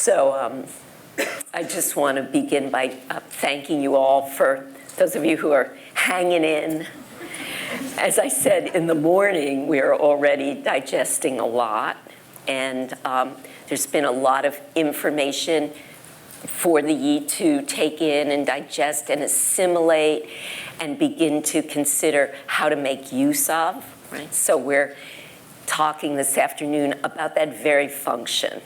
So I just want to begin by thanking you all for those of you who are hanging in. As I said in the morning, we're already digesting a lot, and there's been a lot of information for the Yi to take in and digest and assimilate and begin to consider how to make use of, right? So we're talking this afternoon about that very function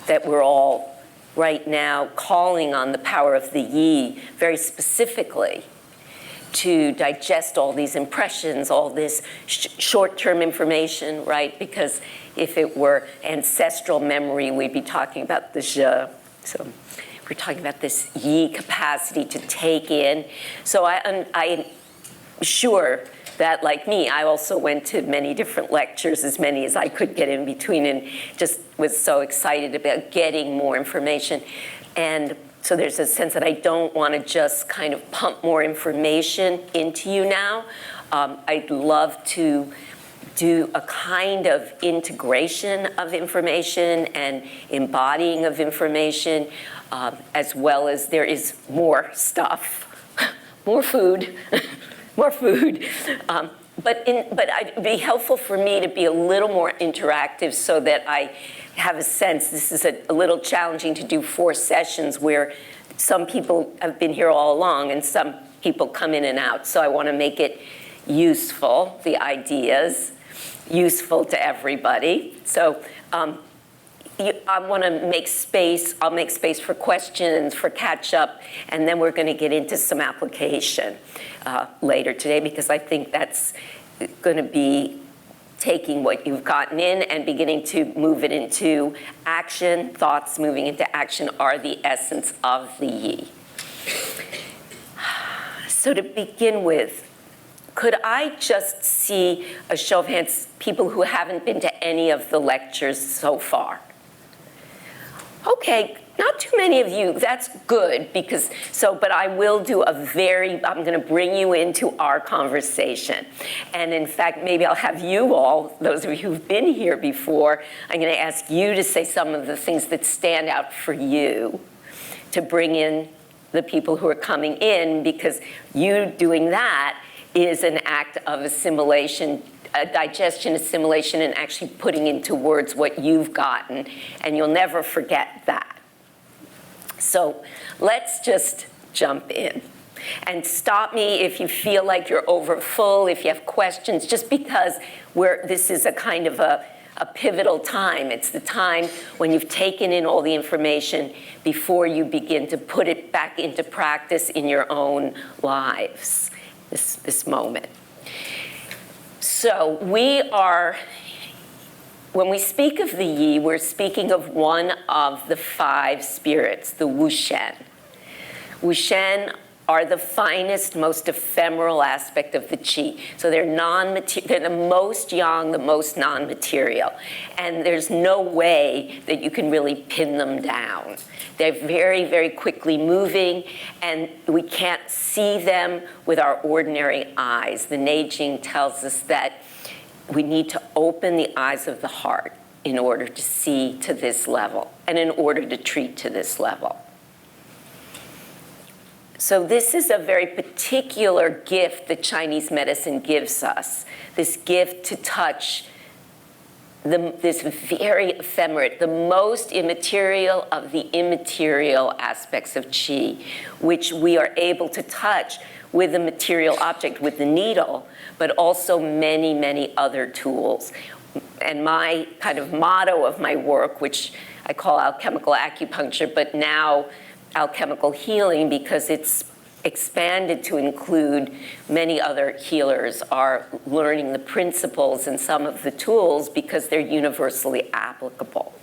that we're all right now calling on the power of the Yi very specifically to digest all these impressions, all this short-term information, right? Because if it were ancestral memory, we'd be talking about the Je. So we're talking about this Yi capacity to take in. So I'm sure that, like me, I also went to many different lectures, as many as I could get in between, and just was so excited about getting more information. And so there's a sense that I don't want to just kind of pump more information into you now. I'd love to do a kind of integration of information and embodying of information, as well as there is more stuff, more food, more food. But it'd be helpful for me to be a little more interactive so that I have a sense. This is a little challenging to do 4 sessions where some people have been here all along and some people come in and out. So I want to make it useful, the ideas, useful to everybody. So I want to make space. I'll make space for questions, for catch up, and then we're going to get into some application later today, because I think that's going to be taking what you've gotten in and beginning to move it into action. Thoughts moving into action are the essence of the Yi. So to begin with, could I just see a show of hands, people who haven't been to any of the lectures so far? Okay, not too many of you. That's good, but I will do I'm going to bring you into our conversation. And in fact, maybe I'll have you all, those of you who've been here before, I'm going to ask you to say some of the things that stand out for you to bring in the people who are coming in, because you doing that is an act of assimilation, digestion, assimilation, and actually putting into words what you've gotten, and you'll never forget that. So let's just jump in. And stop me if you feel like you're over full, if you have questions, just because this is a kind of a pivotal time. It's the time when you've taken in all the information before you begin to put it back into practice in your own lives, this moment. So when we speak of the Yi, we're speaking of one of the 5 spirits, the Wushen. Wushen are the finest, most ephemeral aspect of the Qi. So they're the most yang, the most non-material. And there's no way that you can really pin them down. They're very, very quickly moving, and we can't see them with our ordinary eyes. The Neijing tells us that we need to open the eyes of the heart in order to see to this level and in order to treat to this level. So this is a very particular gift that Chinese medicine gives us, this gift to touch this very ephemerate, the most immaterial of the immaterial aspects of Qi, which we are able to touch with a material object, with the needle, but also many, many other tools. And my kind of motto of my work, which I call alchemical acupuncture, but now alchemical healing, because it's expanded to include many other healers, are learning the principles and some of the tools because they're universally applicable.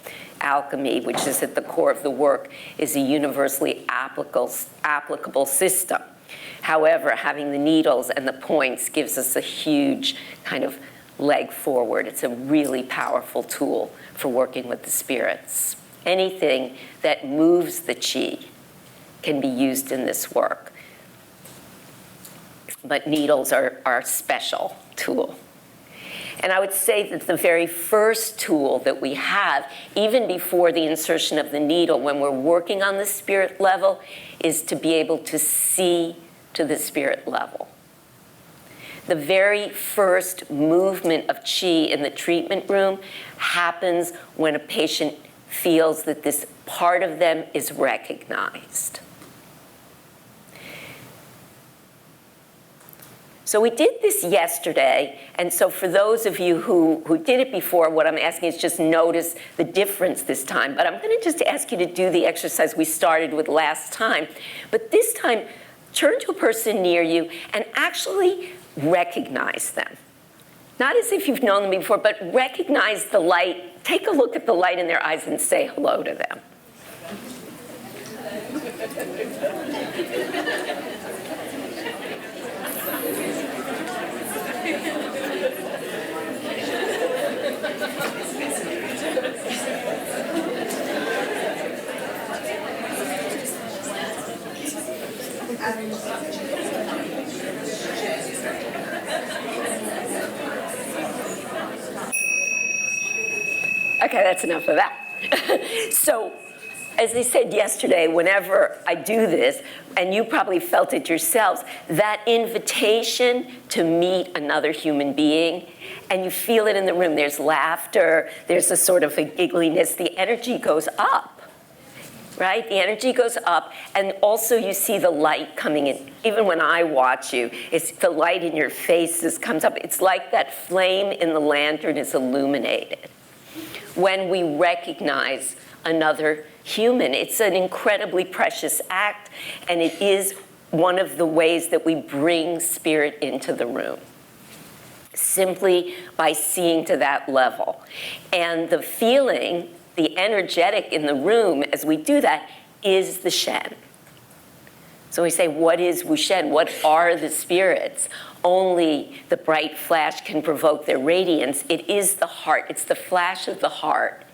Alchemy, which is at the core of the work, is a universally applicable system. However, having the needles and the points gives us a huge kind of leg forward. It's a really powerful tool for working with the spirits. Anything that moves the Qi can be used in this work. But needles are a special tool. And I would say that the very first tool that we have, even before the insertion of the needle, when we're working on the spirit level, is to be able to see to the spirit level. The very first movement of qi in the treatment room happens when a patient feels that this part of them is recognized. So we did this yesterday, and so for those of you who did it before, what I'm asking is just notice the difference this time. But I'm going to just ask you to do the exercise we started with last time. But this time, turn to a person near you and actually recognize them. Not as if you've known them before, but recognize the light. Take a look at the light in their eyes and say hello to them. Okay, that's enough of that. So, as I said yesterday, whenever I do this, and you probably felt it yourselves, that invitation to meet another human being, and you feel it in the room. There's laughter, there's a sort of a giggliness, the energy goes up, right? The energy goes up, and also you see the light coming in. Even when I watch you, it's the light in your faces comes up. It's like that flame in the lantern is illuminated. When we recognize another human, it's an incredibly precious act, and it is one of the ways that we bring spirit into the room, simply by seeing to that level. And the feeling, the energetic in the room as we do that is the Shen. So we say, what is Wuxen? What are the spirits? Only the bright flash can provoke their radiance. It is the heart. It's the flash of the heart.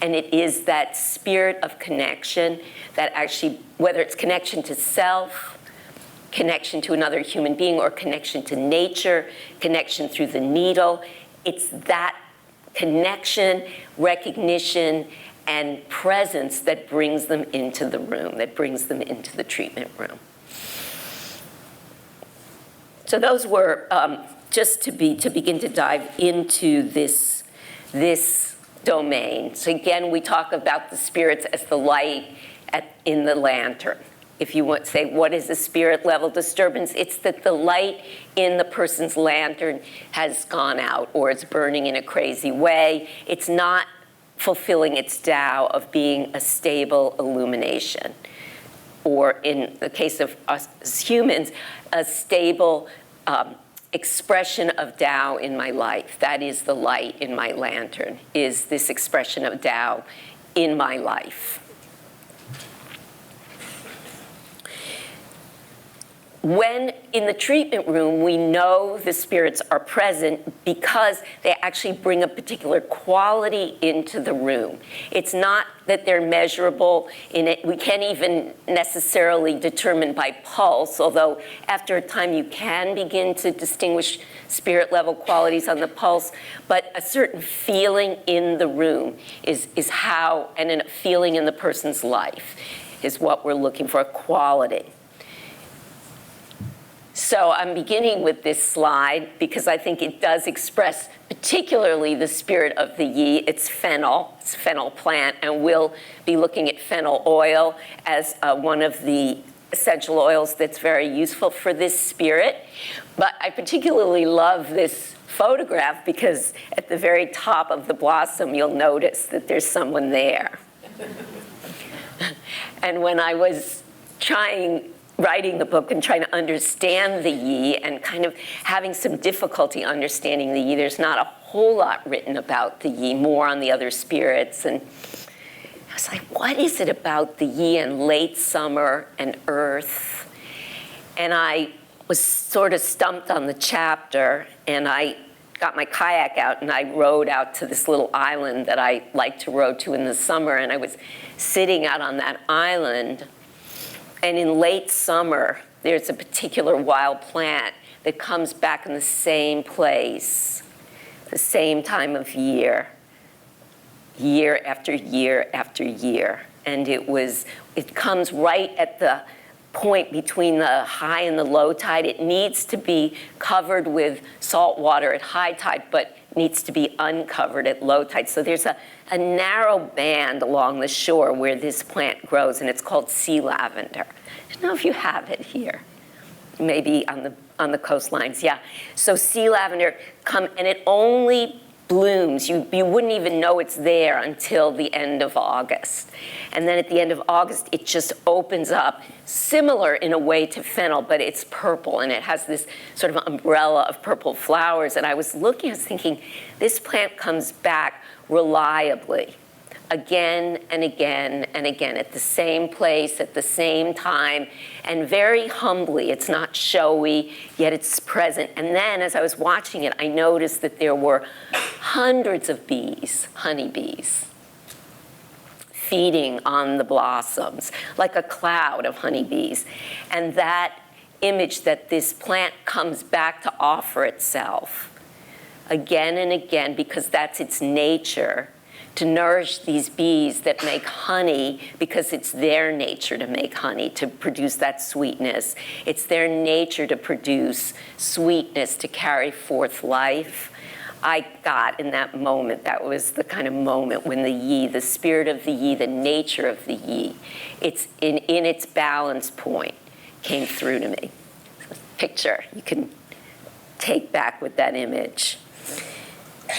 And it is that spirit of connection that actually, whether it's connection to self, connection to another human being, or connection to nature, connection through the needle, it's that connection, recognition, and presence that brings them into the room, that brings them into the treatment room. So those were just to begin to dive into this domain. So again, we talk about the spirits as the light in the lantern. If you want to say, what is a spirit level disturbance? It's that the light in the person's lantern has gone out, or it's burning in a crazy way. It's not fulfilling its Tao of being a stable illumination, or in the case of us as humans, a stable expression of Tao in my life. That is the light in my lantern, is this expression of Tao in my life. When in the treatment room, we know the spirits are present because they actually bring a particular quality into the room. It's not that they're measurable in it. We can't even necessarily determine by pulse, although after a time you can begin to distinguish spirit level qualities on the pulse, but a certain feeling in the room is how, and a feeling in the person's life is what we're looking for, a quality. So I'm beginning with this slide because I think it does express particularly the spirit of the Yi. It's fennel plant, and we'll be looking at fennel oil as one of the essential oils that's very useful for this spirit. But I particularly love this photograph because at the very top of the blossom, you'll notice that there's someone there. And when I was writing the book and trying to understand the Yi and kind of having some difficulty understanding the Yi, there's not a whole lot written about the Yi, more on the other spirits. And I was like, what is it about the Yi and late summer and earth? And I was sort of stumped on the chapter, and I got my kayak out and I rowed out to this little island that I like to row to in the summer, and I was sitting out on that island. And in late summer, there's a particular wild plant that comes back in the same place the same time of year, year after year after year. And it comes right at the point between the high and the low tide. It needs to be covered with salt water at high tide, but needs to be uncovered at low tide. So there's a narrow band along the shore where this plant grows, and it's called sea lavender. I don't know if you have it here. Maybe on the coastlines, yeah. So sea lavender and it only blooms. You wouldn't even know it's there until the end of August. And then at the end of August, it just opens up, similar in a way to fennel, but it's purple, and it has this sort of umbrella of purple flowers. And I was thinking, this plant comes back reliably, again and again and again, at the same place, at the same time, and very humbly. It's not showy, yet it's present. And then as I was watching it, I noticed that there were hundreds of bees, honeybees, feeding on the blossoms, like a cloud of honeybees. And that image that this plant comes back to offer itself again and again, because that's its nature, to nourish these bees that make honey, because it's their nature to make honey, to produce that sweetness. It's their nature to produce sweetness, to carry forth life. I got in that moment, that was the kind of moment when the yi, the spirit of the yi, the nature of the yi, it's in its balance point, came through to me. Picture you can take back with that image.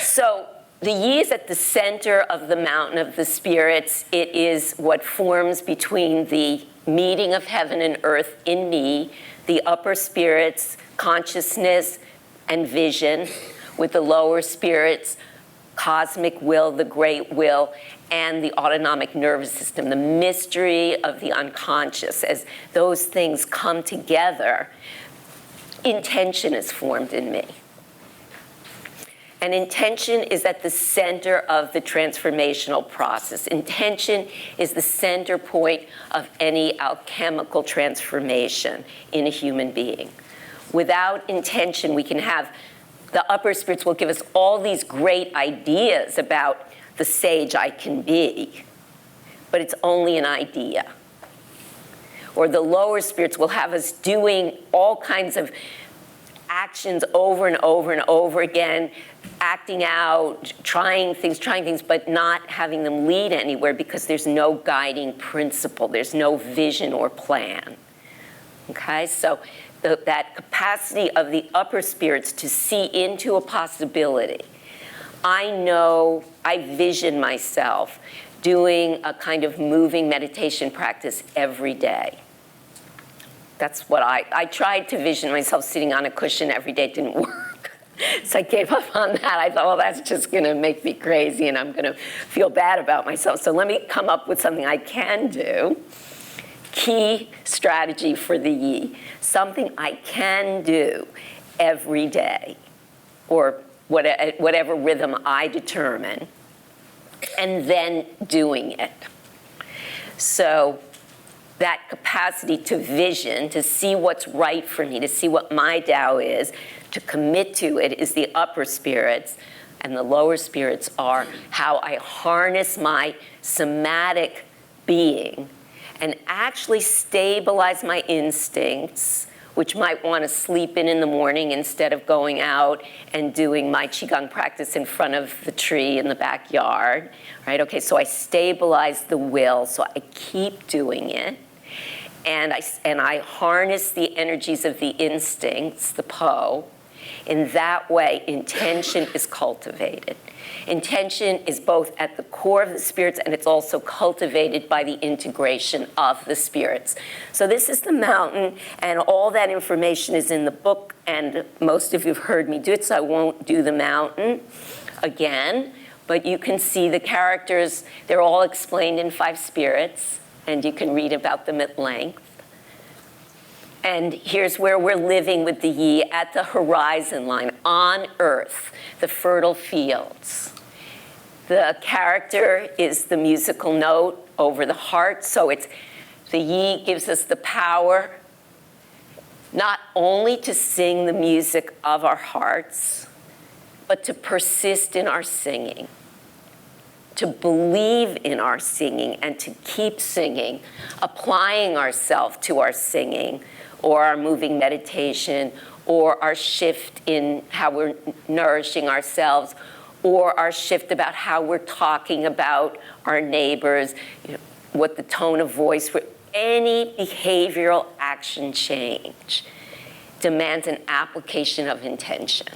So the yi is at the center of the mountain of the spirits. It is what forms between the meeting of heaven and earth in me, the upper spirits, consciousness and vision, with the lower spirits, cosmic will, the great will, and the autonomic nervous system, the mystery of the unconscious. As those things come together, intention is formed in me. And intention is at the center of the transformational process. Intention is the center point of any alchemical transformation in a human being. Without intention, we can have, the upper spirits will give us all these great ideas about the sage I can be, but it's only an idea. Or the lower spirits will have us doing all kinds of actions over and over and over again, acting out, trying things, but not having them lead anywhere because there's no guiding principle, there's no vision or plan. Okay, so that capacity of the upper spirits to see into a possibility. I vision myself doing a kind of moving meditation practice every day. That's what I tried to vision myself sitting on a cushion every day. It didn't work. So I gave up on that. I thought, well, that's just going to make me crazy, and I'm going to feel bad about myself. So let me come up with something I can do. Key strategy for the yi. Something I can do every day, or whatever rhythm I determine, and then doing it. So that capacity to vision, to see what's right for me, to see what my Tao is, to commit to it, is the upper spirits, and the lower spirits are how I harness my somatic being and actually stabilize my instincts, which might want to sleep in the morning instead of going out and doing my Qigong practice in front of the tree in the backyard, right? Okay, so I stabilize the will, so I keep doing it. And I harness the energies of the instincts, the Po. In that way, intention is cultivated. Intention is both at the core of the spirits, and it's also cultivated by the integration of the spirits. So this is the mountain, and all that information is in the book, and most of you have heard me do it, so I won't do the mountain again. But you can see the characters. They're all explained in 5 spirits, and you can read about them at length. And here's where we're living with the yi, at the horizon line, on earth, the fertile fields. The character is the musical note over the heart, so the yi gives us the power not only to sing the music of our hearts, but to persist in our singing, to believe in our singing and to keep singing, applying ourselves to our singing or our moving meditation or our shift in how we're nourishing ourselves or our shift about how we're talking about our neighbors, what the tone of voice, any behavioral action change demands an application of intention,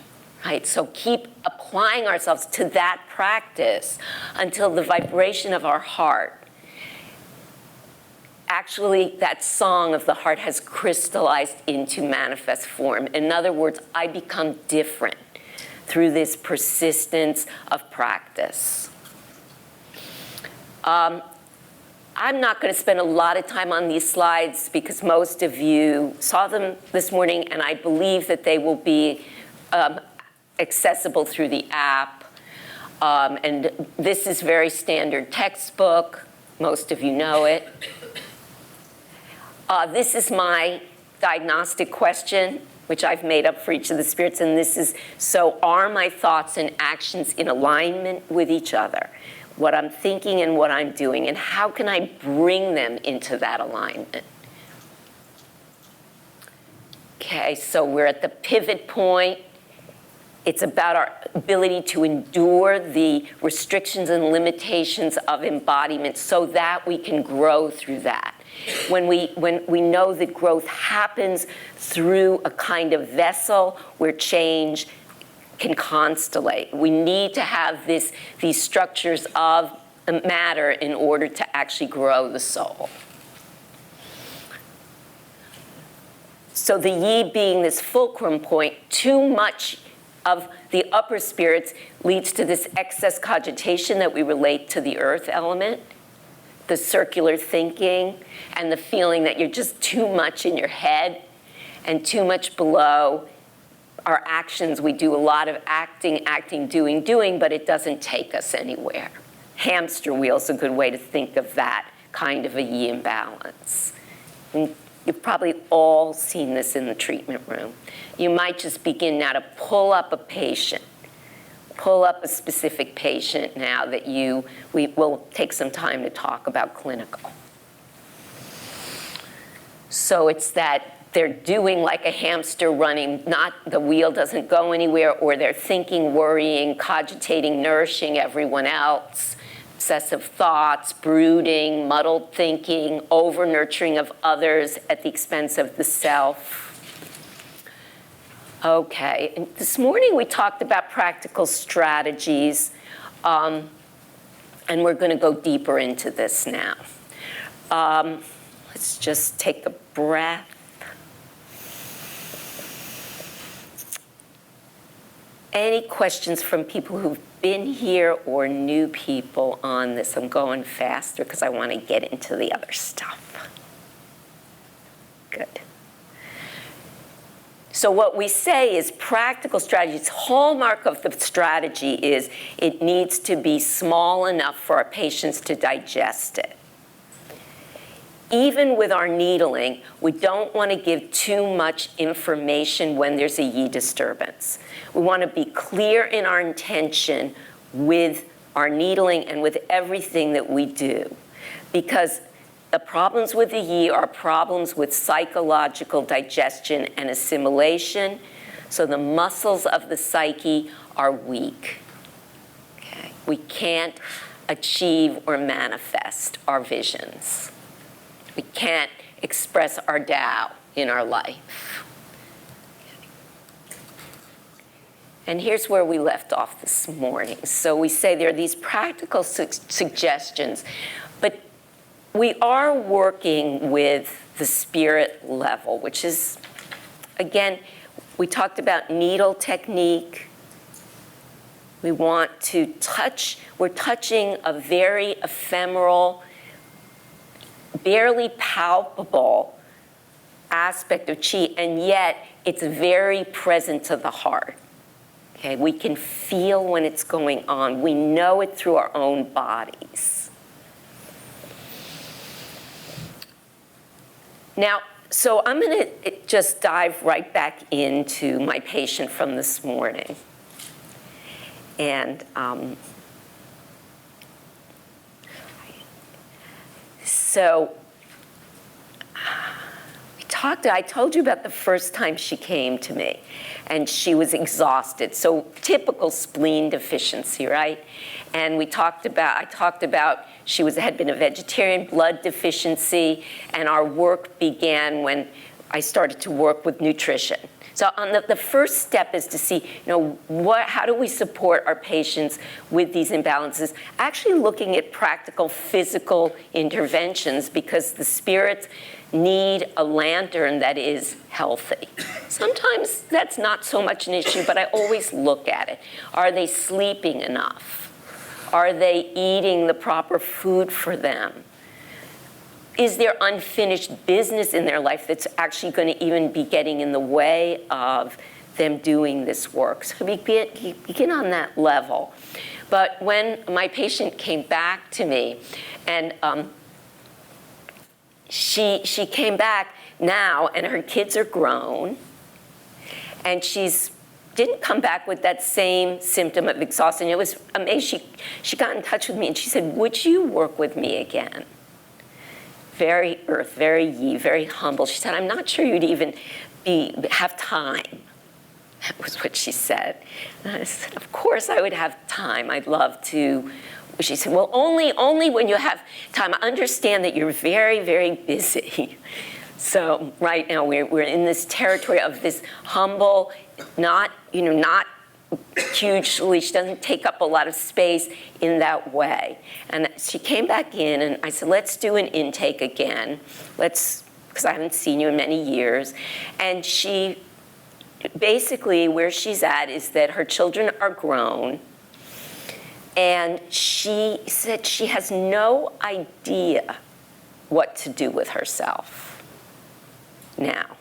right? So keep applying ourselves to that practice until the vibration of our heart, actually that song of the heart has crystallized into manifest form. In other words, I become different through this persistence of practice. I'm not going to spend a lot of time on these slides because most of you saw them this morning, and I believe that they will be accessible through the app. And this is very standard textbook. Most of you know it. This is my diagnostic question, which I've made up for each of the spirits, and this is, so are my thoughts and actions in alignment with each other? What I'm thinking and what I'm doing, and how can I bring them into that alignment? Okay, so we're at the pivot point. It's about our ability to endure the restrictions and limitations of embodiment so that we can grow through that. When we know that growth happens through a kind of vessel where change can constellate. We need to have these structures of matter in order to actually grow the soul. So the yi being this fulcrum point, too much of the upper spirits leads to this excess cogitation that we relate to the earth element, the circular thinking, and the feeling that you're just too much in your head and too much below. Our actions, we do a lot of acting, doing, but it doesn't take us anywhere. Hamster wheel is a good way to think of that kind of a yi imbalance. And you've probably all seen this in the treatment room. You might just begin now to pull up a patient, pull up a specific patient now that we will take some time to talk about clinical. So it's that they're doing like a hamster running, not the wheel doesn't go anywhere, or they're thinking, worrying, cogitating, nourishing everyone else, obsessive thoughts, brooding, muddled thinking, over-nurturing of others at the expense of the self. Okay, and this morning we talked about practical strategies, and we're going to go deeper into this now. Let's just take a breath. Any questions from people who've been here or new people on this? I'm going faster because I want to get into the other stuff. Good. So what we say is practical strategies. Hallmark of the strategy is it needs to be small enough for our patients to digest it. Even with our needling, we don't want to give too much information when there's a yi disturbance. We want to be clear in our intention with our needling and with everything that we do. Because the problems with the yi are problems with psychological digestion and assimilation. So the muscles of the psyche are weak. Okay? We can't achieve or manifest our visions. We can't express our Tao in our life. And here's where we left off this morning. So we say there are these practical suggestions, but we are working with the spirit level, which is, again, we talked about needle technique. We want to touch, we're touching a very ephemeral, barely palpable aspect of qi, and yet it's very present to the heart. Okay, we can feel when it's going on. We know it through our own bodies. Now, so I'm going to just dive right back into my patient from this morning. And so I told you about the first time she came to me, and she was exhausted. So typical spleen deficiency, right? And I talked about she had been a vegetarian, blood deficiency, and our work began when I started to work with nutrition. So on the first step is to see, how do we support our patients with these imbalances? Actually looking at practical physical interventions, because the spirits need a lantern that is healthy. Sometimes that's not so much an issue, but I always look at it. Are they sleeping enough? Are they eating the proper food for them? Is there unfinished business in their life that's actually going to even be getting in the way of them doing this work? So we begin on that level. But when my patient came back to me, and she came back now, and her kids are grown, and didn't come back with that same symptom of exhaustion. It was amazing. She got in touch with me, and she said, "Would you work with me again?" Very earth, very humble. She said, "I'm not sure you'd even have time." That was what she said. And I said, "Of course I would have time. I'd love to." She said, "Well, only when you have time. I understand that you're very, very busy." So right now we're in this territory of this humble, not hugely, she doesn't take up a lot of space in that way. And she came back in, and I said, "Let's do an intake again. Because I haven't seen you in many years." And she, basically where she's at is that her children are grown, and she said she has no idea what to do with herself now.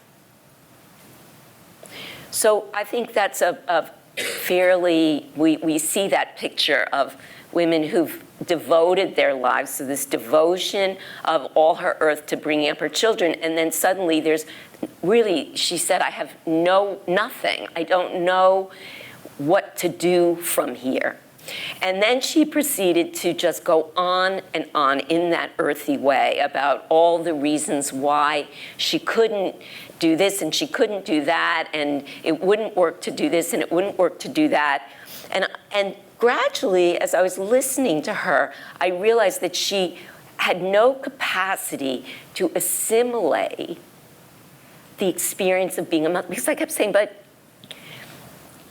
So I think that's a fairly, we see that picture of women who've devoted their lives to this devotion of all her earth to bringing up her children, and then suddenly there's really, she said, "I have nothing. I don't know what to do from here." And then she proceeded to just go on and on in that earthy way about all the reasons why she couldn't do this and she couldn't do that, and it wouldn't work to do this and it wouldn't work to do that. And gradually, as I was listening to her, I realized that she had no capacity to assimilate the experience of being a mother. Because I kept saying, "But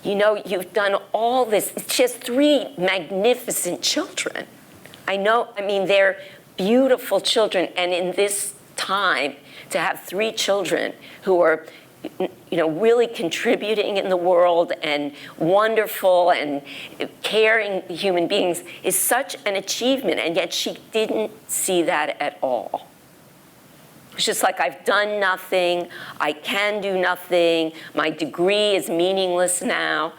you've done all this." She has 3 magnificent children. They're beautiful children. And in this time, to have 3 children who are, really contributing in the world and wonderful and caring human beings is such an achievement. And yet she didn't see that at all. It's just like, "I've done nothing, I can do nothing, my degree is meaningless now."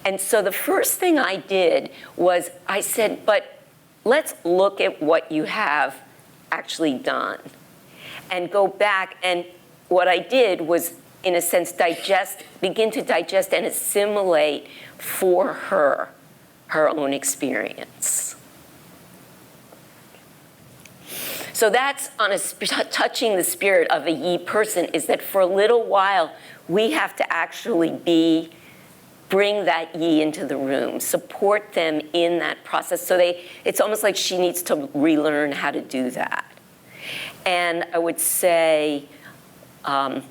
And so the first thing I did was I said, "But let's look at what you have actually done." And go back, and what I did was, in a sense, begin to digest and assimilate for her own experience. So that's touching the spirit of a Yi person, is that for a little while, we have to actually bring that Yi into the room, support them in that process. So it's almost like she needs to relearn how to do that. And I would say, I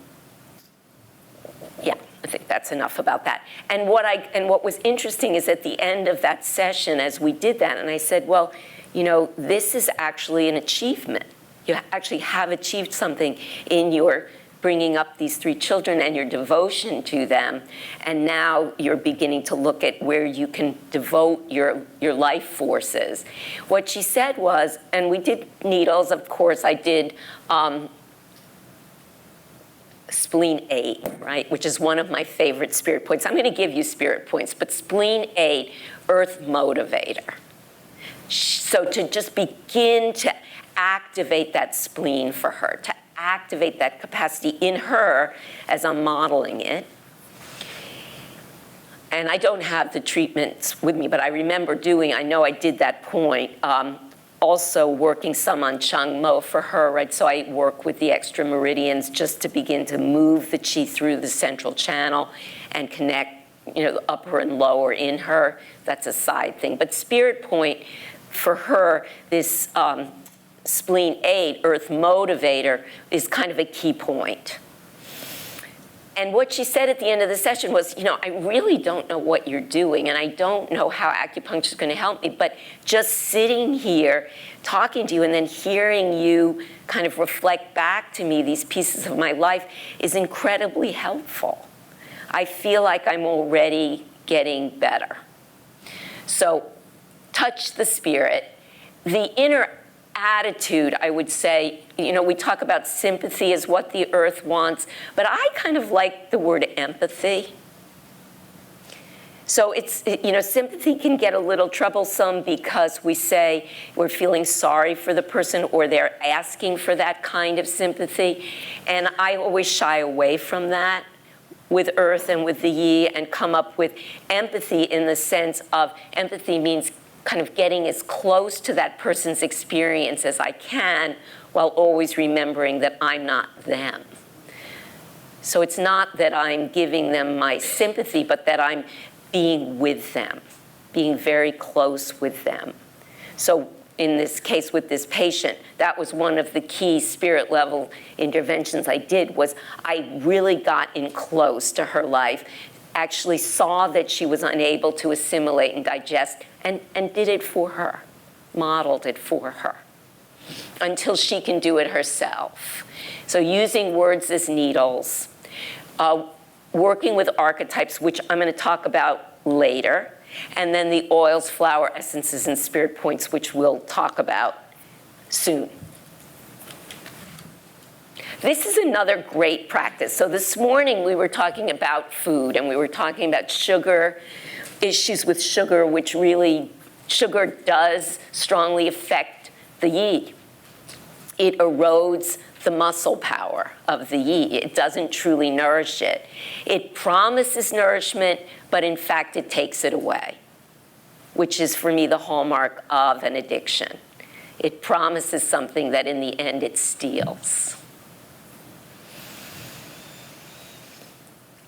think that's enough about that. And what was interesting is at the end of that session, as we did that, and I said, "Well, this is actually an achievement. You actually have achieved something in your bringing up these 3 children and your devotion to them. And now you're beginning to look at where you can devote your life forces." What she said was, and we did needles, of course, I did spleen 8, right, which is one of my favorite spirit points. I'm going to give you spirit points, but spleen 8, earth motivator. So to just begin to activate that spleen for her, to activate that capacity in her as I'm modeling it. And I don't have the treatments with me, but I remember I know I did that point, also working some on Changmo for her, right? So I work with the extra meridians just to begin to move the qi through the central channel and connect, the upper and lower in her. That's a side thing. But spirit point for her, this spleen 8, earth motivator, is kind of a key point. And what she said at the end of the session was, I really don't know what you're doing, and I don't know how acupuncture is going to help me, but just sitting here, talking to you, and then hearing you kind of reflect back to me these pieces of my life is incredibly helpful. I feel like I'm already getting better. So touch the spirit. The inner attitude, I would say, we talk about sympathy as what the earth wants, but I kind of like the word empathy. So it's, sympathy can get a little troublesome because we say we're feeling sorry for the person or they're asking for that kind of sympathy. And I always shy away from that with earth and with the yi and come up with empathy in the sense of empathy means kind of getting as close to that person's experience as I can while always remembering that I'm not them. So it's not that I'm giving them my sympathy, but that I'm being with them, being very close with them. So in this case with this patient, that was one of the key spirit level interventions I did, was I really got in close to her life, actually saw that she was unable to assimilate and digest, and did it for her, modeled it for her, until she can do it herself. So using words as needles, working with archetypes, which I'm going to talk about later, and then the oils, flower essences, and spirit points, which we'll talk about soon. This is another great practice. So this morning we were talking about food, and we were talking about sugar, issues with sugar, which really, sugar does strongly affect the yi. It erodes the muscle power of the yi. It doesn't truly nourish it. It promises nourishment, but in fact it takes it away, which is for me the hallmark of an addiction. It promises something that in the end it steals.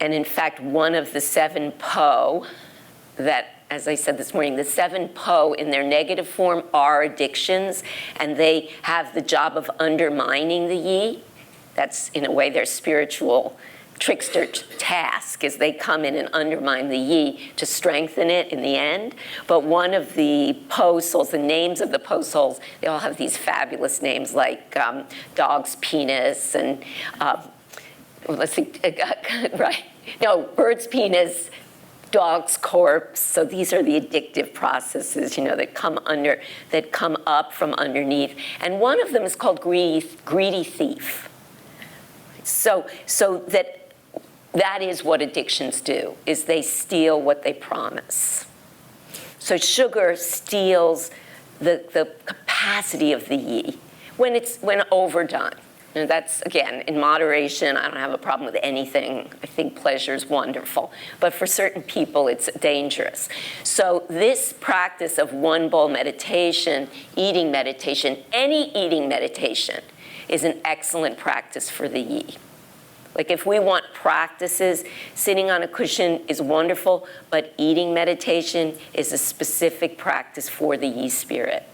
And in fact, one of the 7 Po that, as I said this morning, the 7 Po in their negative form are addictions, and they have the job of undermining the yi. That's, in a way, their spiritual trickster task, is they come in and undermine the yi to strengthen it in the end. But one of the Po souls, the names of the Po souls, they all have these fabulous names like dog's penis and, let's see, right? No, bird's penis, dog's corpse. So these are the addictive processes, that come up from underneath. And one of them is called greedy thief. So that is what addictions do, is they steal what they promise. So sugar steals the capacity of the yi when overdone. And that's, again, in moderation. I don't have a problem with anything. I think pleasure is wonderful. But for certain people, it's dangerous. So this practice of one bowl meditation, eating meditation, any eating meditation is an excellent practice for the yi. Like if we want practices, sitting on a cushion is wonderful, but eating meditation is a specific practice for the yi spirit,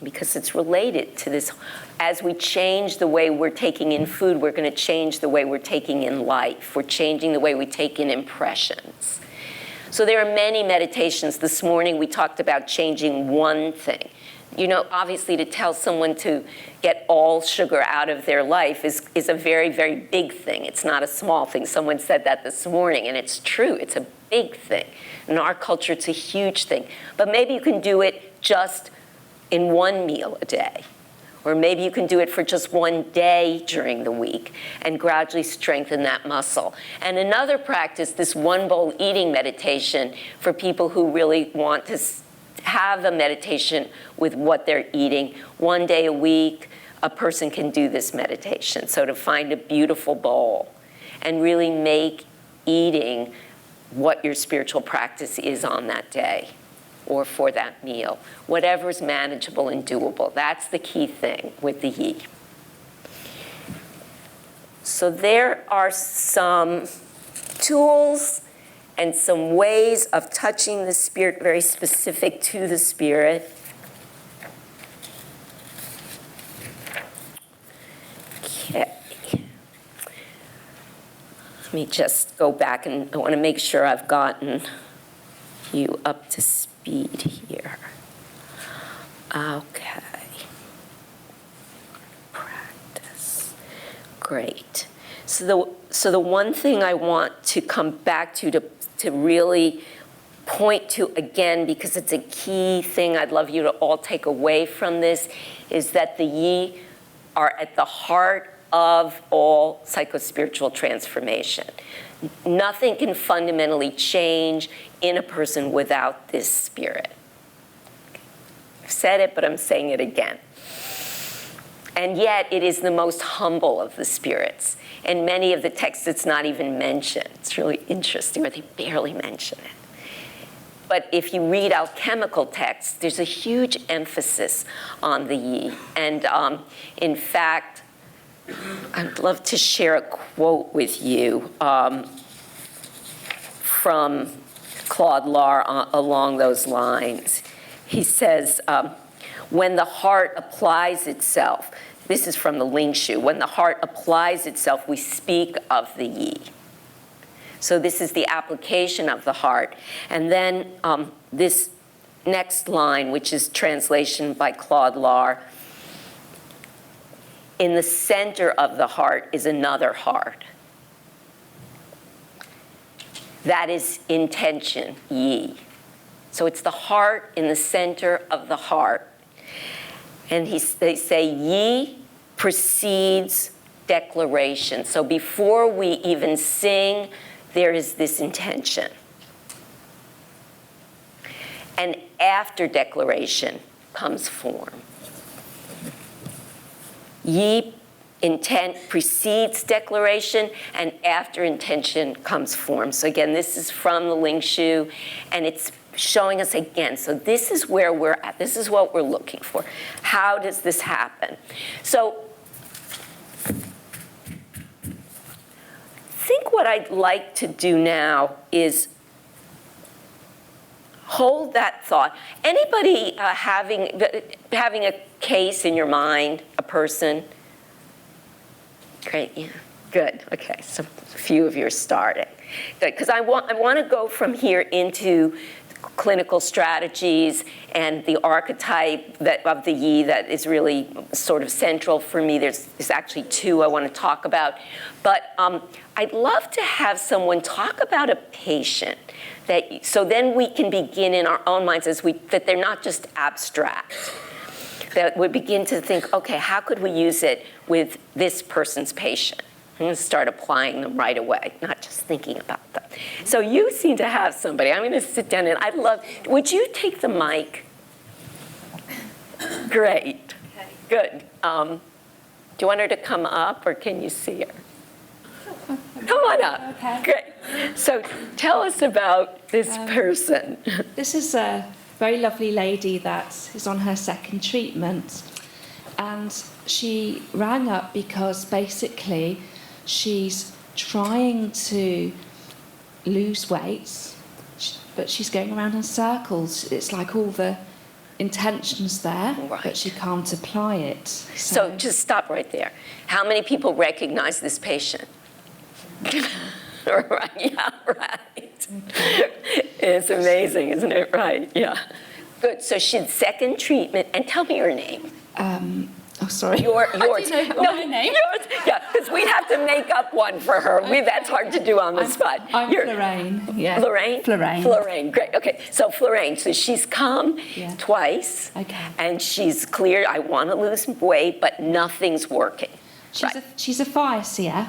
because it's related to this. As we change the way we're taking in food, we're going to change the way we're taking in life. We're changing the way we take in impressions. So there are many meditations. This morning we talked about changing one thing. Obviously to tell someone to get all sugar out of their life is a very, very big thing. It's not a small thing. Someone said that this morning, and it's true. It's a big thing. In our culture, it's a huge thing. But maybe you can do it just in one meal a day. Or maybe you can do it for just one day during the week and gradually strengthen that muscle. And another practice, this one bowl eating meditation, for people who really want to have a meditation with what they're eating. One day a week, a person can do this meditation. So to find a beautiful bowl and really make eating what your spiritual practice is on that day or for that meal. Whatever's manageable and doable. That's the key thing with the yi. So there are some tools and some ways of touching the spirit very specific to the spirit. Okay. Let me just go back, and I want to make sure I've gotten you up to speed here. Okay. Practice. Great. So the one thing I want to come back to really point to again, because it's a key thing I'd love you to all take away from this, is that the yi are at the heart of all psychospiritual transformation. Nothing can fundamentally change in a person without this spirit. I've said it, but I'm saying it again. And yet, it is the most humble of the spirits. In many of the texts, it's not even mentioned. It's really interesting, or they barely mention it. But if you read alchemical texts, there's a huge emphasis on the yi. And in fact, I'd love to share a quote with you from Claude Lorie along those lines. He says, when the heart applies itself, this is from the Ling Shu, when the heart applies itself, we speak of the yi. So this is the application of the heart. And then this next line, which is translation by Claude Lorie, in the center of the heart is another heart. That is intention, yi. So it's the heart in the center of the heart. And they say yi precedes declaration. So before we even sing, there is this intention. And after declaration comes form. Yi, intent precedes declaration, and after intention comes form. So again, this is from the Ling Shu, and it's showing us again. So this is where we're at. This is what we're looking for. How does this happen? So I think what I'd like to do now is hold that thought. Anybody having a case in your mind, a person? Great, yeah, good, okay, so a few of you are starting. Good, because I want to go from here into clinical strategies and the archetype of the yi that is really sort of central for me. There's actually two I want to talk about. But I'd love to have someone talk about a patient so then we can begin in our own minds that they're not just abstract. That we begin to think, okay, how could we use it with this person's patient? I'm going to start applying them right away, not just thinking about them. So you seem to have somebody. I'm going to sit down and would you take the mic? Great. Okay. Good. Do you want her to come up or can you see her? Come on up. Okay. Great. So tell us about this person. This is a very lovely lady that is on her second treatment. And she rang up because basically she's trying to lose weight, but she's going around in circles. It's like all the intentions there, right, but she can't apply it. So just stop right there. How many people recognize this patient? Right, yeah, right. It's amazing, isn't it? Right, yeah. Good, so she's second treatment, and tell me your name. Oh, sorry. Yours. I didn't know my name. Yours. Yeah, because we'd have to make up one for her. Okay. That's hard to do on the spot. I'm Lorraine. Yeah. Lorraine? Lorraine, great. Okay, so Lorraine, so she's come twice. Okay. And she's clear, I want to lose weight, but nothing's working. She's a fire CF,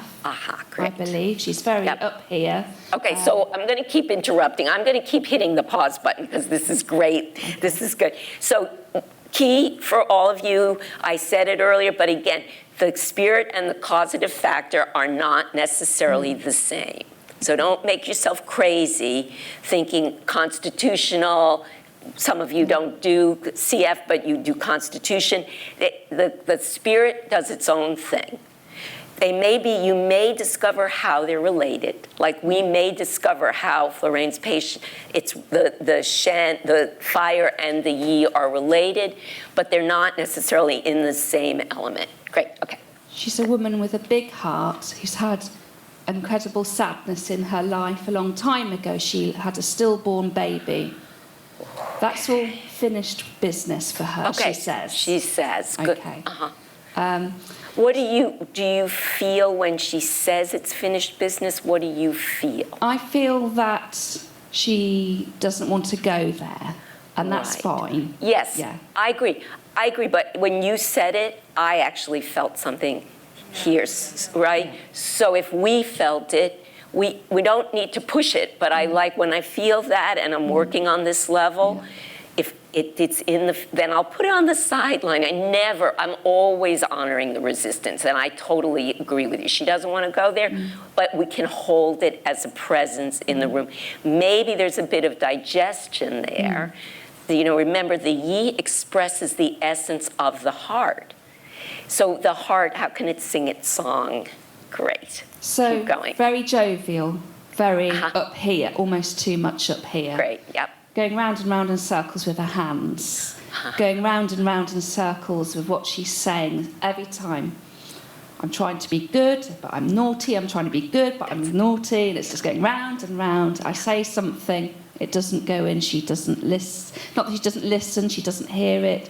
great. I believe. She's very up here. Okay, so I'm going to keep interrupting. I'm going to keep hitting the pause button because this is great. Okay. This is good. So key for all of you, I said it earlier, but again, the spirit and the causative factor are not necessarily the same. So don't make yourself crazy thinking constitutional. Some of you don't do CF, but you do constitution. The spirit does its own thing. You may discover how they're related. Like we may discover how Floraine's patient, it's the fire and the yi are related, but they're not necessarily in the same element. Great, okay. She's a woman with a big heart who's had incredible sadness in her life. A long time ago, she had a stillborn baby. That's all finished business for her, Okay, she says. She says. Good. Okay. Uh-huh. What do you feel when she says it's finished business? What do you feel? I feel that she doesn't want to go there, and that's Right. fine. Yes, Yeah. I agree, but when you said it, I actually felt something here, right? Yeah. So if we felt it, we don't need to push it, but I like when I feel that and I'm working on this level, if it's then I'll put it on the sideline. I'm always honoring the resistance, and I totally agree with you. She doesn't want to go there, but we can hold it as a presence in the room. Maybe there's a bit of digestion there. Remember, the yi expresses the essence of the heart. So the heart, how can it sing its song? Great. So, Keep going. very jovial, very Uh-huh. up here, almost too much up here. Great, yep. Going round and round in circles with her hands. Going round and round in circles with what she's saying every time. I'm trying to be good, but I'm naughty. I'm trying to be good, but I'm naughty. And it's just going round and round. I say something, it doesn't go in. She doesn't listen. Not that she doesn't listen, she doesn't hear it.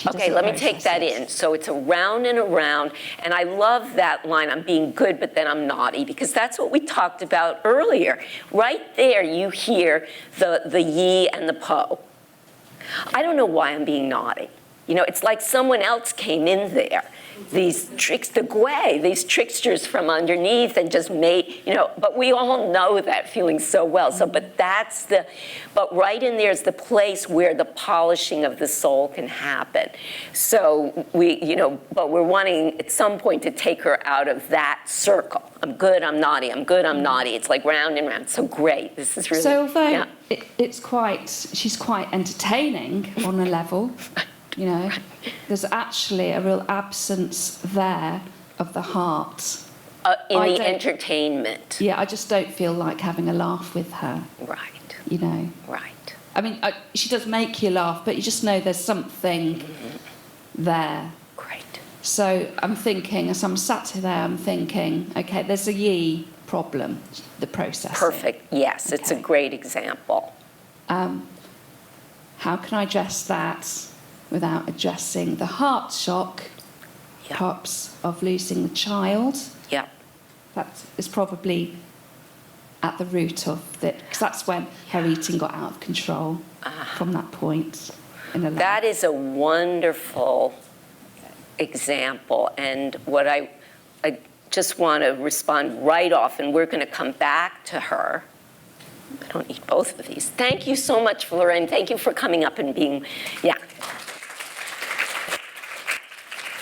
Okay, let me take that in. So it's around and around, and I love that line, I'm being good, but then I'm naughty, because that's what we talked about earlier. Right there, you hear the yi and the po. I don't know why I'm being naughty. It's like someone else came in there. These tricks, the gui, these tricksters from underneath and just made, but we all know that feeling so well. So, but right in there is the place where the polishing of the soul can happen. So but we're wanting at some point to take her out of that circle. I'm good, I'm naughty, I'm good, I'm naughty. It's like round and round. So great, this is really. So although she's quite entertaining on a level. There's actually a real absence there of the heart. In the entertainment. Yeah, I just don't feel like having a laugh with her. Right. Right. I mean, she does make you laugh, but you just know there's something there. Great. So I'm thinking, as I'm sat there, I'm thinking, okay, there's a yi problem, the process. Perfect. Yes, it's a great example. How can I address that without addressing the heart shock, perhaps, of losing the child? Yeah. That is probably at the root of it, because that's when her eating got out of control from that point in her life. That is a wonderful example, and what I just want to respond right off, and we're going to come back to her. I don't need both of these. Thank you so much, Florine. Thank you for coming up and being,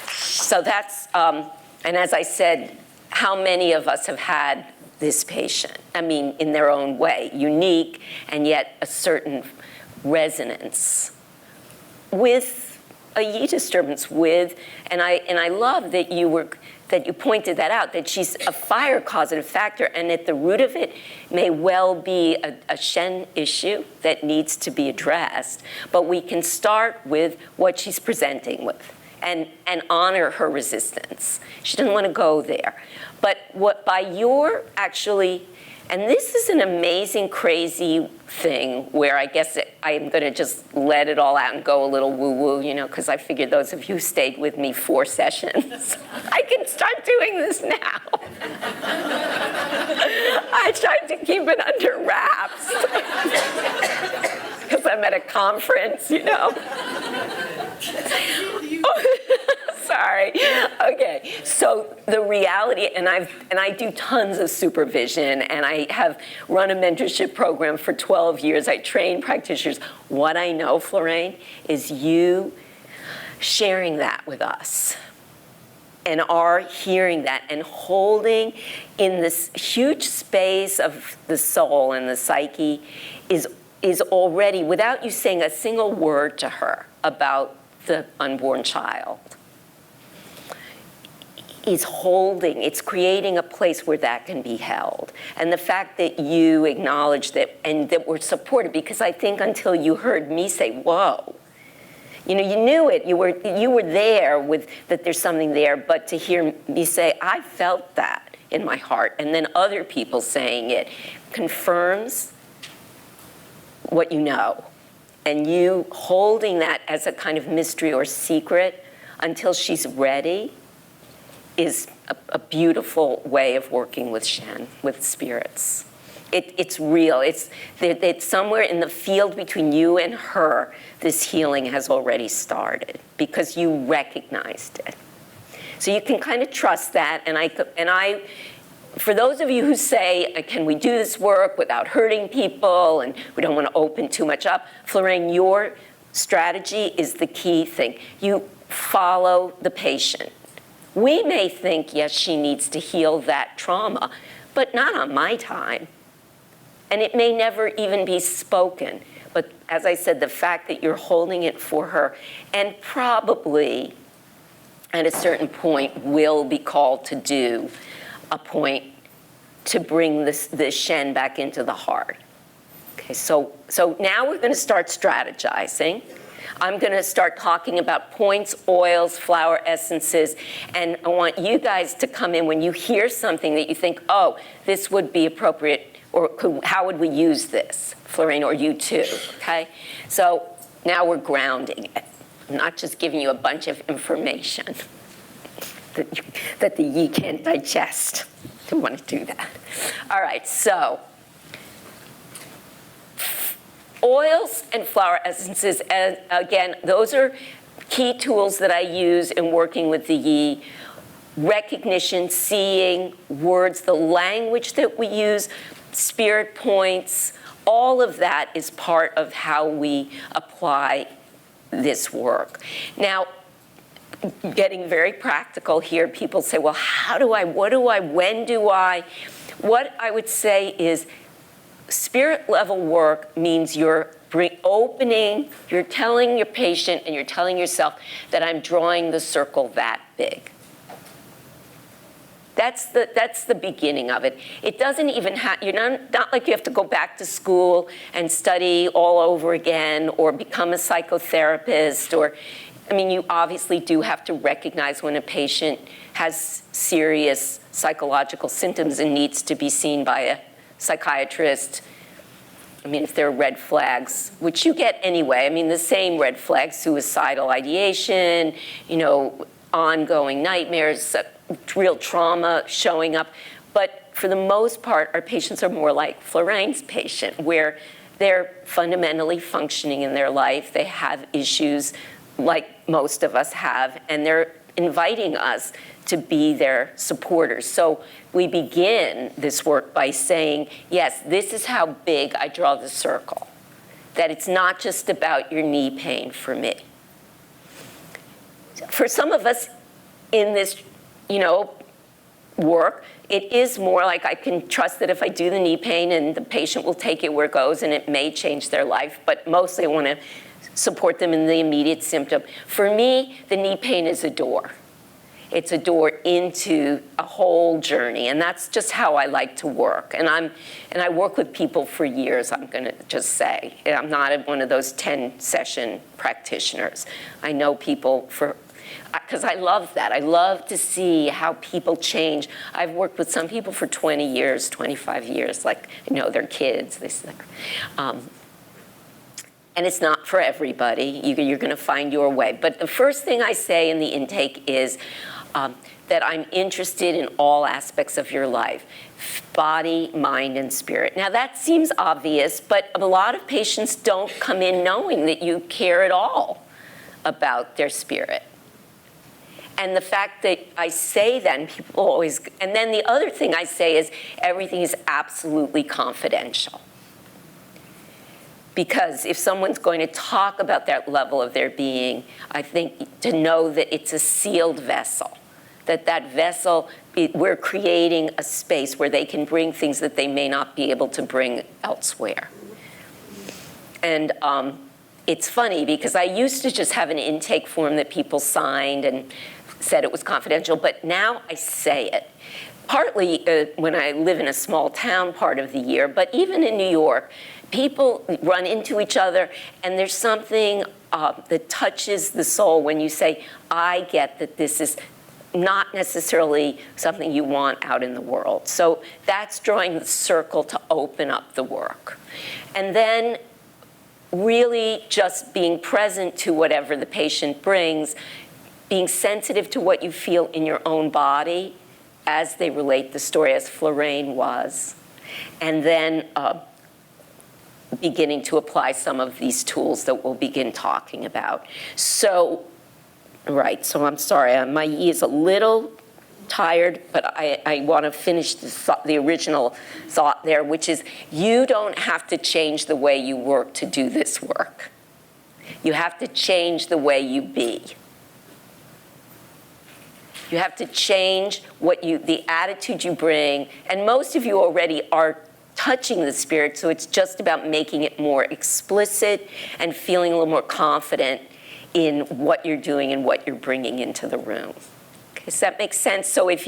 So that's, and as I said, how many of us have had this patient? I mean, in their own way, unique, and yet a certain resonance with a yi disturbance and I love that you pointed that out, that she's a fire causative factor, and at the root of it may well be a Shen issue that needs to be addressed, but we can start with what she's presenting with. And honor her resistance. She doesn't want to go there. But by your actually, and this is an amazing, crazy thing where I guess I'm going to just let it all out and go a little woo-woo, because I figured those of you who stayed with me 4 sessions, I can start doing this now. I tried to keep it under wraps because I'm at a conference, Sorry. Okay. So the reality, and I do tons of supervision, and I have run a mentorship program for 12 years. I train practitioners. What I know, Florine, is you sharing that with us and are hearing that and holding in this huge space of the soul and the psyche is already, without you saying a single word to her about the unborn child, is holding, it's creating a place where that can be held. And the fact that you acknowledge that and that we're supported, because I think until you heard me say, whoa, you knew it, you were there with that there's something there, but to hear me say, I felt that in my heart, and then other people saying it confirms what you know. And you holding that as a kind of mystery or secret until she's ready is a beautiful way of working with Shen, with spirits. It's real. It's somewhere in the field between you and her, this healing has already started because you recognized it. So you can kind of trust that. And I, for those of you who say, can we do this work without hurting people and we don't want to open too much up, Florine, your strategy is the key thing. You follow the patient. We may think, yes, she needs to heal that trauma, but not on my time. And it may never even be spoken. But as I said, the fact that you're holding it for her, and probably at a certain point will be called to do a point to bring the Shen back into the heart. Okay, so now we're going to start strategizing. I'm going to start talking about points, oils, flower essences, and I want you guys to come in when you hear something that you think, oh, this would be appropriate, or how would we use this, Florine, or you too, okay? So now we're grounding it. I'm not just giving you a bunch of information that the yi can't digest. Don't want to do that. All right, so oils and flower essences, and again, those are key tools that I use in working with the yi. Recognition, seeing, words, the language that we use, spirit points, all of that is part of how we apply this work. Now, getting very practical here, people say, well, how do I, what do I, when do I? What I would say is spirit level work means you're opening, you're telling your patient and you're telling yourself that I'm drawing the circle that big. That's the beginning of it. It doesn't even have, you're not like you have to go back to school and study all over again or become a psychotherapist or, I mean, you obviously do have to recognize when a patient has serious psychological symptoms and needs to be seen by a psychiatrist. I mean, if there are red flags, which you get anyway, I mean, the same red flags, suicidal ideation, ongoing nightmares, real trauma showing up. But for the most part, our patients are more like Florine's patient, where they're fundamentally functioning in their life. They have issues like most of us have, and they're inviting us to be their supporters. So we begin this work by saying, yes, this is how big I draw the circle, that it's not just about your knee pain for me. For some of us in this, work, it is more like I can trust that if I do the knee pain and the patient will take it where it goes and it may change their life, but mostly I want to support them in the immediate symptom. For me, the knee pain is a door. It's a door into a whole journey, and that's just how I like to work. And I work with people for years, I'm going to just say. I'm not one of those 10-session practitioners. I know people because I love that. I love to see how people change. I've worked with some people for 20 years, 25 years, like, they're kids. And it's not for everybody. You're going to find your way. But the first thing I say in the intake is that I'm interested in all aspects of your life, body, mind, and spirit. Now, that seems obvious, but a lot of patients don't come in knowing that you care at all about their spirit. And the fact that I say that, and people always, and then the other thing I say is everything is absolutely confidential. Because if someone's going to talk about that level of their being, I think to know that it's a sealed vessel, that vessel, we're creating a space where they can bring things that they may not be able to bring elsewhere. And it's funny because I used to just have an intake form that people signed and said it was confidential, but now I say it. Partly when I live in a small town part of the year, but even in New York, people run into each other, and there's something that touches the soul when you say, I get that this is not necessarily something you want out in the world. So that's drawing the circle to open up the work. And then really just being present to whatever the patient brings, being sensitive to what you feel in your own body as they relate the story, as Florine was, and then beginning to apply some of these tools that we'll begin talking about. So, right, so I'm sorry, my E is a little tired, but I want to finish the original thought there, which is you don't have to change the way you work to do this work. You have to change the way you be. You have to change the attitude you bring, and most of you already are touching the spirit, so it's just about making it more explicit and feeling a little more confident in what you're doing and what you're bringing into the room. Okay, does that make sense? So if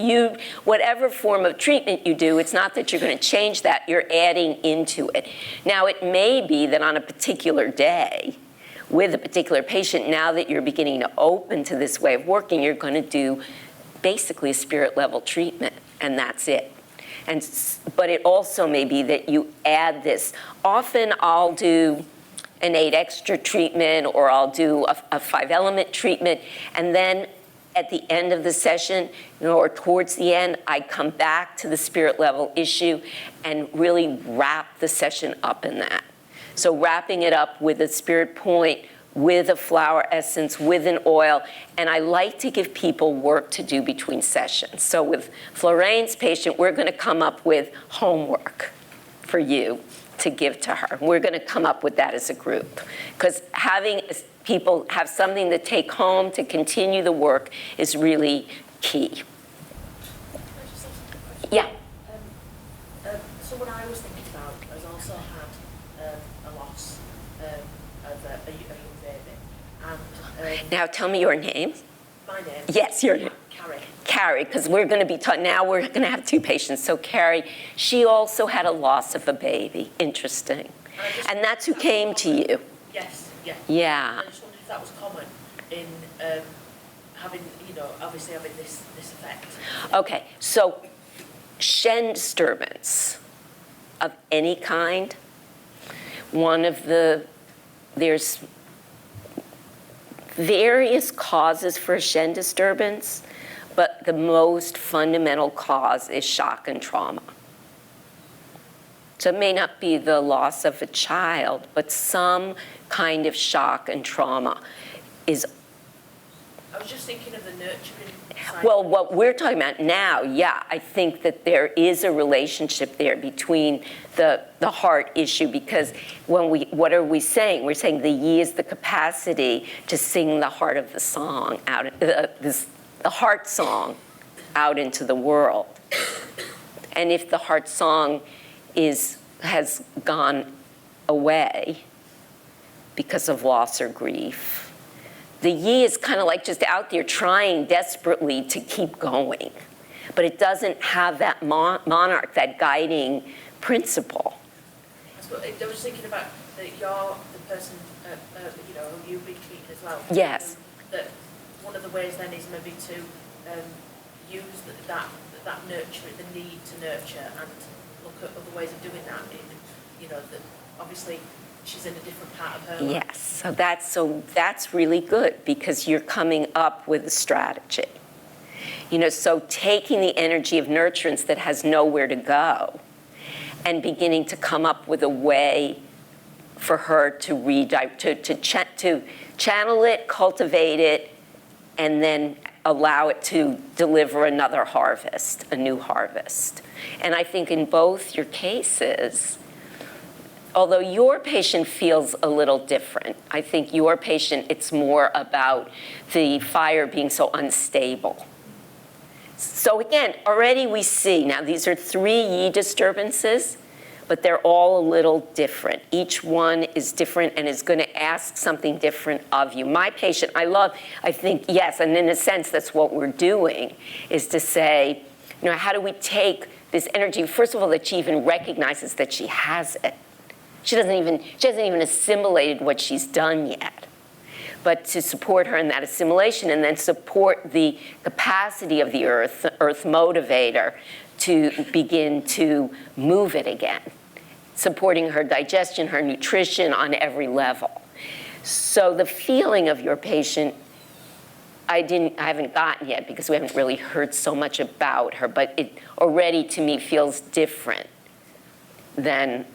whatever form of treatment you do, it's not that you're going to change that, you're adding into it. Now, it may be that on a particular day, with a particular patient, now that you're beginning to open to this way of working, you're going to do basically a spirit level treatment, and that's it. But it also may be that you add this. Often I'll do an 8 extra treatment, or I'll do a 5-element treatment, and then at the end of the session, or towards the end, I come back to the spirit level issue and really wrap the session up in that. So wrapping it up with a spirit point, with a flower essence, with an oil, and I like to give people work to do between sessions. So with Florine's patient, we're going to come up with homework for you to give to her. We're going to come up with that as a group, because having people have something to take home to continue the work is really key. Yeah. So what I was thinking about is also had a loss of a young baby. And Now tell me your name. my name? Yes, your name. Carrie, because we're going to be now we're going to have 2 patients. So Carrie, she also had a loss of a baby. Interesting. And that's who came to you. Yes, yeah. Yeah. I just wondered if that was common in having, obviously having this effect. Okay, so Shen disturbance of any kind, there's various causes for a Shen disturbance, but the most fundamental cause is shock and trauma. So it may not be the loss of a child, but some kind of shock and trauma is. I was just thinking of the nurturing side. Well, what we're talking about now, yeah, I think that there is a relationship there between the heart issue, because what are we saying? We're saying the yi is the capacity to sing the heart of the song out, the heart song out into the world. And if the heart song has gone away because of loss or grief, the yi is kind of like just out there trying desperately to keep going, but it doesn't have that monarch, that guiding principle. I was thinking about that you're the person, who you've been treating as well. Yes. That one of the ways then is maybe to use that nurture, the need to nurture, and look at other ways of doing that. That obviously she's in a different part of her life. Yes, so that's really good, because you're coming up with a strategy. So taking the energy of nurturance that has nowhere to go and beginning to come up with a way for her to channel it, cultivate it, and then allow it to deliver another harvest, a new harvest. And I think in both your cases, although your patient feels a little different, I think your patient, it's more about the fire being so unstable. So again, already we see, now these are 3 yi disturbances, but they're all a little different. Each one is different and is going to ask something different of you. My patient, I think, yes, and in a sense that's what we're doing, is to say, how do we take this energy, first of all, that she even recognizes that she has it. She hasn't even assimilated what she's done yet. But to support her in that assimilation and then support the capacity of the earth motivator, to begin to move it again, supporting her digestion, her nutrition on every level. So the feeling of your patient, I haven't gotten yet because we haven't really heard so much about her, but it already to me feels different than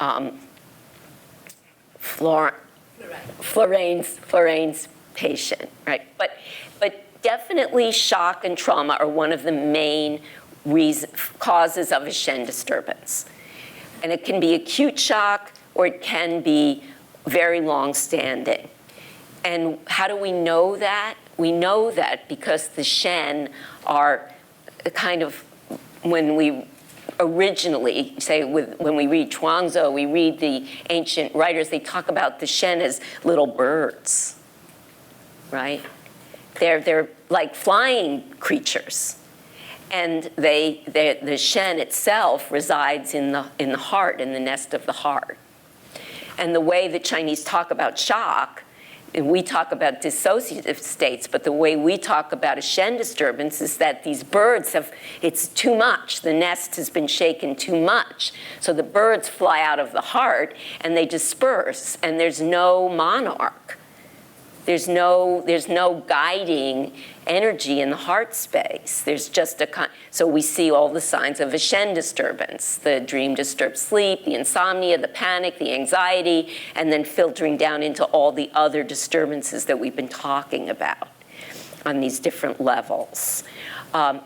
Florene's patient, right? But definitely shock and trauma are one of the main causes of a Shen disturbance. And it can be acute shock or it can be very long-standing. And how do we know that? We know that because the Shen are kind of, when we originally, say when we read Chuangzi, we read the ancient writers, they talk about the Shen as little birds, right? They're like flying creatures. And the Shen itself resides in the heart, in the nest of the heart. And the way the Chinese talk about shock, and we talk about dissociative states, but the way we talk about a Shen disturbance is that these birds it's too much. The nest has been shaken too much. So the birds fly out of the heart and they disperse, and there's no monarch. There's no guiding energy in the heart space. There's just so we see all the signs of a Shen disturbance, the dream disturbed sleep, the insomnia, the panic, the anxiety, and then filtering down into all the other disturbances that we've been talking about on these different levels.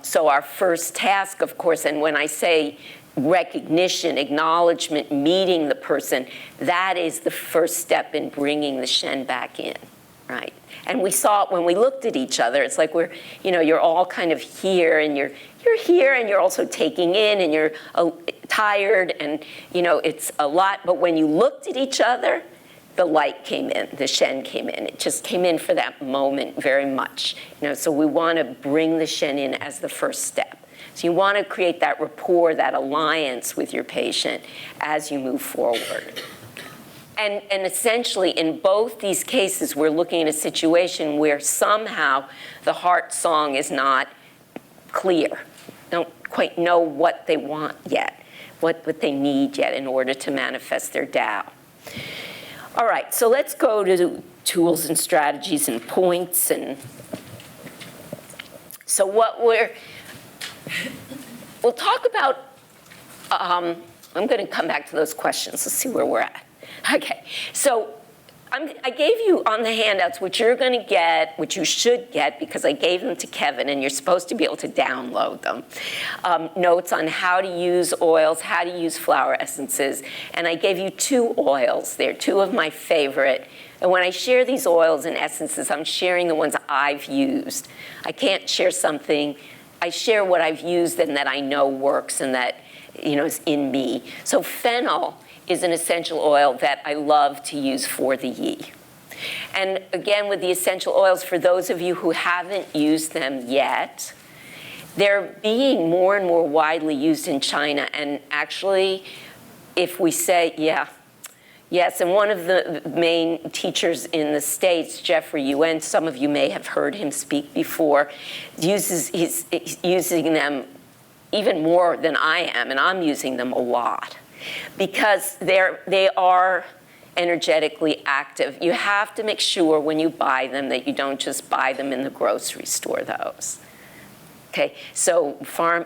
So our first task, of course, and when I say recognition, acknowledgement, meeting the person, that is the first step in bringing the Shen back in. Right, and we saw it when we looked at each other. It's like you're all kind of here, and you're here, and you're also taking in, and you're tired, and it's a lot. But when you looked at each other, the light came in, the Shen came in. It just came in for that moment very much. So we want to bring the Shen in as the first step. So you want to create that rapport, that alliance with your patient as you move forward. And essentially, in both these cases, we're looking at a situation where somehow the heart song is not clear. Don't quite know what they want yet, what they need yet in order to manifest their Tao. All right, so let's go to tools and strategies and points. And so we'll talk about, I'm going to come back to those questions. Let's see where we're at. Okay, so I gave you on the handouts what you're going to get, what you should get, because I gave them to Kevin, and you're supposed to be able to download them. Notes on how to use oils, how to use flower essences, and I gave you 2 oils. They're 2 of my favorite. And when I share these oils and essences, I'm sharing the ones I've used. I can't share something. I share what I've used and that I know works and that is in me. So fennel is an essential oil that I love to use for the yi. And again, with the essential oils, for those of you who haven't used them yet, they're being more and more widely used in China. And actually, if we say, yes, and one of the main teachers in the States, Jeffrey Yuen, some of you may have heard him speak before, he's using them even more than I am, and I'm using them a lot. Because they are energetically active. You have to make sure when you buy them that you don't just buy them in the grocery store, those. Okay, so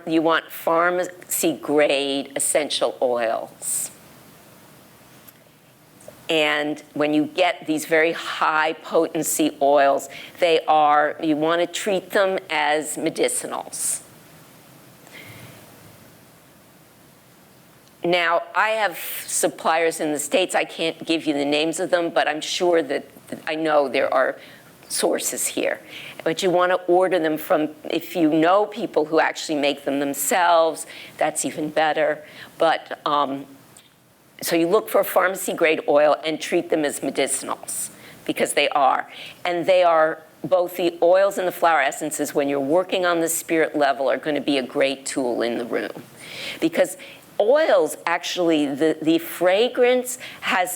you want pharmacy-grade essential oils. And when you get these very high-potency oils, you want to treat them as medicinals. Now, I have suppliers in the States. I can't give you the names of them, but I'm sure that I know there are sources here. But you want to order them from, if you know people who actually make them themselves, that's even better. But so you look for pharmacy-grade oil and treat them as medicinals, because they are. And they are, both the oils and the flower essences, when you're working on the spirit level, are going to be a great tool in the room. Because oils, actually, the fragrance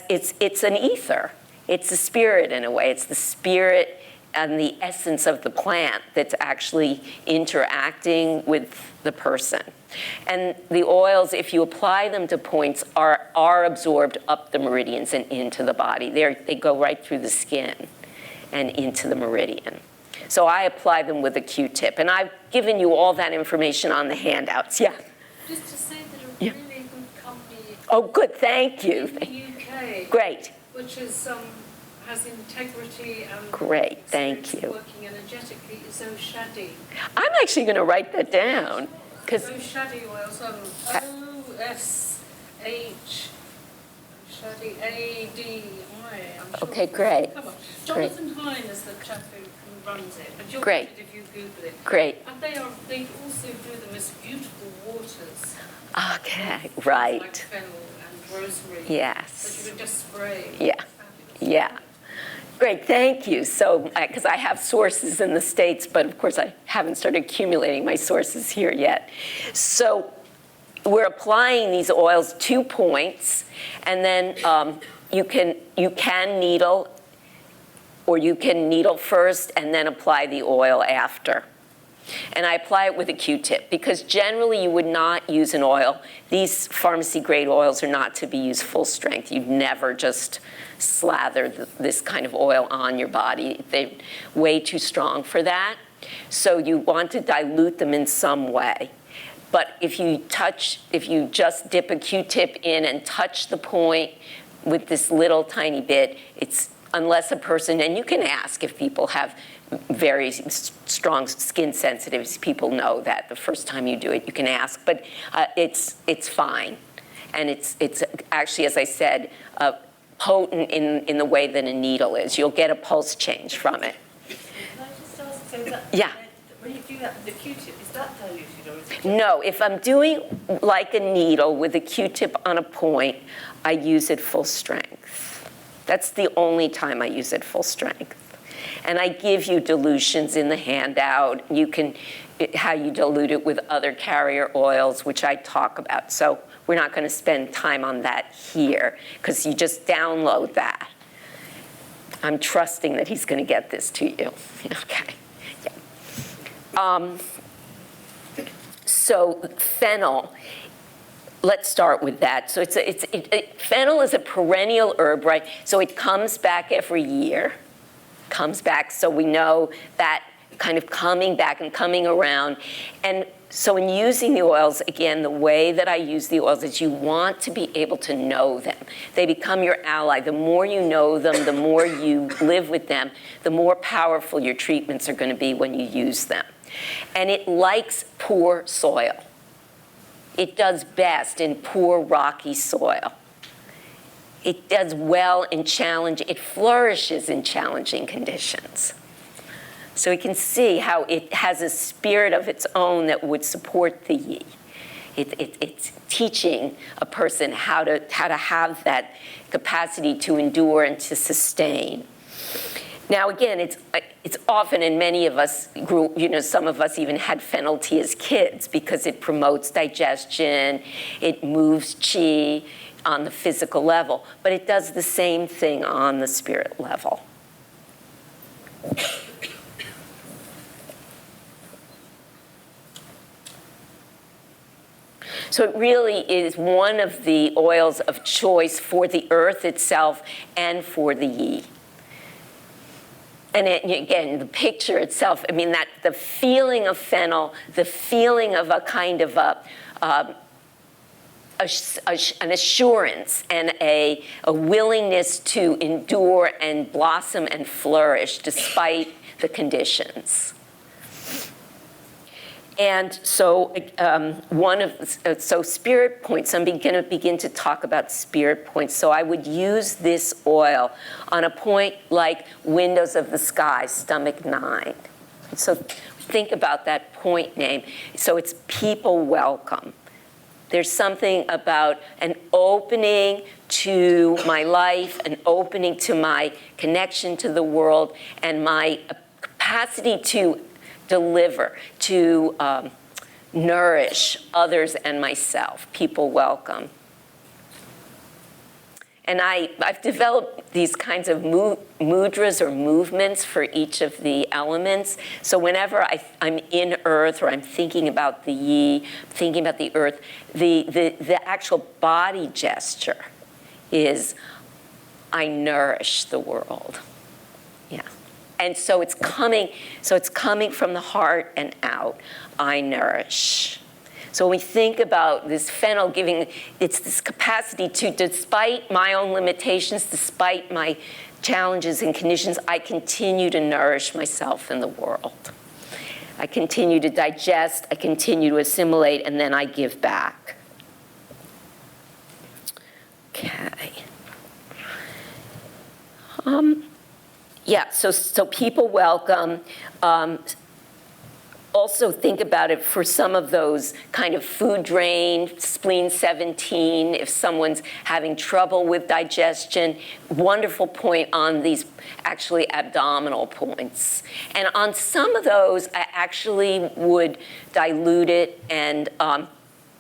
it's an ether. It's a spirit in a way. It's the spirit and the essence of the plant that's actually interacting with the person. And the oils, if you apply them to points, are absorbed up the meridians and into the body. They go right through the skin and into the meridian. So I apply them with a Q-tip. And I've given you all that information on the handouts. Yeah? Just to say that a really good company Oh, good. Thank you. in the UK, Great. which is has integrity and Great. Thank you. working energetically, is Oshadi. I'm actually going to write that down. Because Oshadi oil, so O-S-H, Oshadi, A-D-I. I'm sure. Okay, great. Come on. Jonathan Hine is the chap who runs it. And you'll Great. get it if you Google it. Great. And they also do them as beautiful waters. Okay, Like right. fennel and rosemary. Yes. That you can just spray. Yeah. Fabulous. Yeah. Great, thank you. So, because I have sources in the States, but of course I haven't started accumulating my sources here yet. So we're applying these oils 2 points, and then you can needle, or you can needle first and then apply the oil after. And I apply it with a Q-tip, because generally you would not use an oil. These pharmacy-grade oils are not to be used full strength. You'd never just slather this kind of oil on your body. They're way too strong for that. So you want to dilute them in some way. But if you just dip a Q-tip in and touch the point with this little tiny bit, unless a person, and you can ask if people have very strong skin sensitivities, people know that the first time you do it, you can ask, but it's fine. And it's actually, as I said, potent in the way that a needle is. You'll get a pulse change from it. Can I just ask, so that, Yeah. when you do that with the Q-tip, is that diluted or is it? No, if I'm doing like a needle with a Q-tip on a point, I use it full strength. That's the only time I use it full strength. And I give you dilutions in the handout. How you dilute it with other carrier oils, which I talk about. So we're not going to spend time on that here, because you just download that. I'm trusting that he's going to get this to you. Okay. Yeah. So fennel. Let's start with that. So fennel is a perennial herb, right? So it comes back every year. Comes back, so we know that kind of coming back and coming around. And so in using the oils, again, the way that I use the oils is you want to be able to know them. They become your ally. The more you know them, the more you live with them, the more powerful your treatments are going to be when you use them. And it likes poor soil. It does best in poor, rocky soil. It does well in it flourishes in challenging conditions. So we can see how it has a spirit of its own that would support the yi. It's teaching a person how to have that capacity to endure and to sustain. Now again, it's often, and many of us some of us even had fennel tea as kids because it promotes digestion, it moves qi on the physical level, but it does the same thing on the spirit level. So it really is one of the oils of choice for the earth itself and for the yi. And again, the picture itself, I mean, that the feeling of fennel, the feeling of a kind of an assurance and a willingness to endure and blossom and flourish despite the conditions. And so so spirit points, I'm going to begin to talk about spirit points. So I would use this oil on a point like windows of the sky, stomach 9. So think about that point name. So it's people welcome. There's something about an opening to my life, an opening to my connection to the world, and my capacity to deliver, to nourish others and myself. People welcome. And I've developed these kinds of mudras or movements for each of the elements. So whenever I'm in earth or I'm thinking about the yi, thinking about the earth, the actual body gesture is I nourish the world. Yeah. And so it's coming from the heart and out. I nourish. So when we think about this fennel giving, it's this capacity to, despite my own limitations, despite my challenges and conditions, I continue to nourish myself in the world. I continue to digest, I continue to assimilate, and then I give back. Okay. Yeah, so people welcome. Also think about it for some of those kind of food drain, spleen 17, if someone's having trouble with digestion, wonderful point on these actually abdominal points. And on some of those, I actually would dilute it and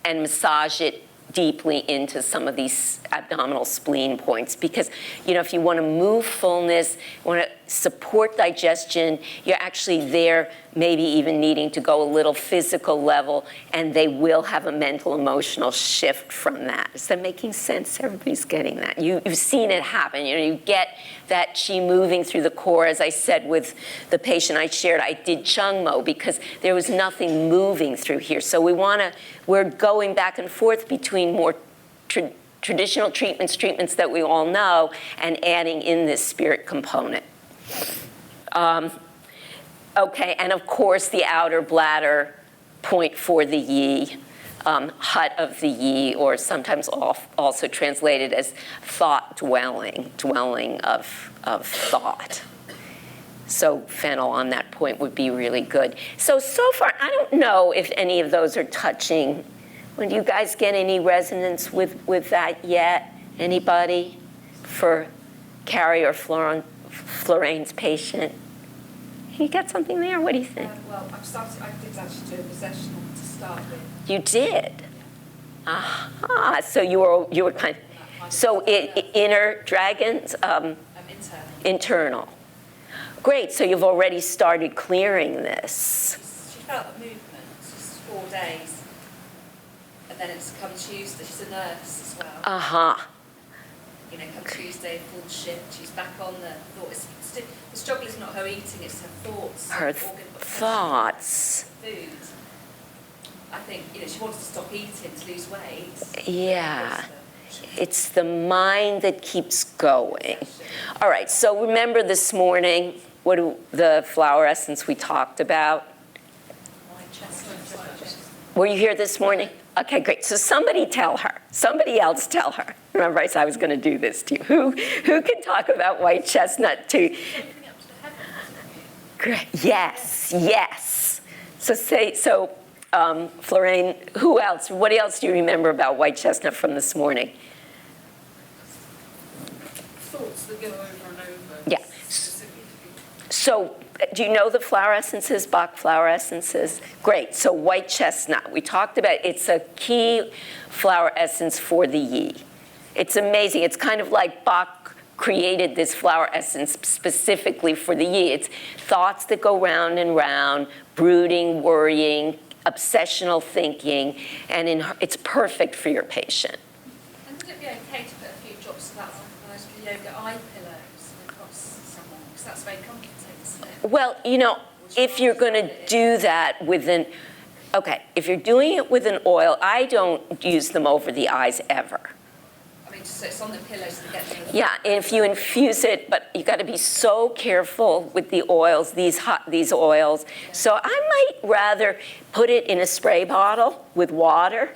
massage it deeply into some of these abdominal spleen points, because if you want to move fullness, you want to support digestion, you're actually there maybe even needing to go a little physical level, and they will have a mental emotional shift from that. Is that making sense? Everybody's getting that. You've seen it happen. You get that chi moving through the core. As I said with the patient I shared, I did Chungmo because there was nothing moving through here. So we're going back and forth between more traditional treatments that we all know, and adding in this spirit component. Okay, and of course the outer bladder point for the yi, hut of the yi, or sometimes also translated as thought dwelling of thought. So fennel on that point would be really good. So far, I don't know if any of those are touching. Do you guys get any resonance with that yet? Anybody? For Carrie or Floraine's patient? You got something there? What do you think? Well, I did actually do a possessional to start with. You did? Aha, so you were kind of, so inner dragons? Internal. Internal. Great, so you've already started clearing this. She felt a movement, just 4 days. And then it's come Tuesday, she's a nurse as well. Uh-huh. Come Tuesday, full shift, she's back on the thought. The struggle is not her eating, it's her thoughts. Her thoughts. Food. I think, she wants to stop eating to lose weight. Yeah. It's the mind that keeps going. All right, so remember this morning, the flower essence we talked about? White chestnut. Were you here this morning? Okay, great. So somebody else tell her. Remember I said I was going to do this to you. Who can talk about white chestnut to? Great. Yes. So Florraine, who else? What else do you remember about white chestnut from this morning? Thoughts that go over and over. Yeah. So do you know the flower essences, Bach flower essences? Great. So white chestnut, we talked about, it's a key flower essence for the yi. It's amazing. It's kind of like Bach created this flower essence specifically for the yi. It's thoughts that go round and round, brooding, worrying, obsessional thinking, and it's perfect for your patient. And would it be okay to put a few drops of that on those yoga eye pillows across someone? Because that's very comforting, isn't it? Well, if you're going to do that if you're doing it with an oil, I don't use them over the eyes ever. So it's on the pillows to get to the... Yeah, and if you infuse it, but you got to be so careful with the oils, these oils. Yeah. So I might rather put it in a spray bottle with water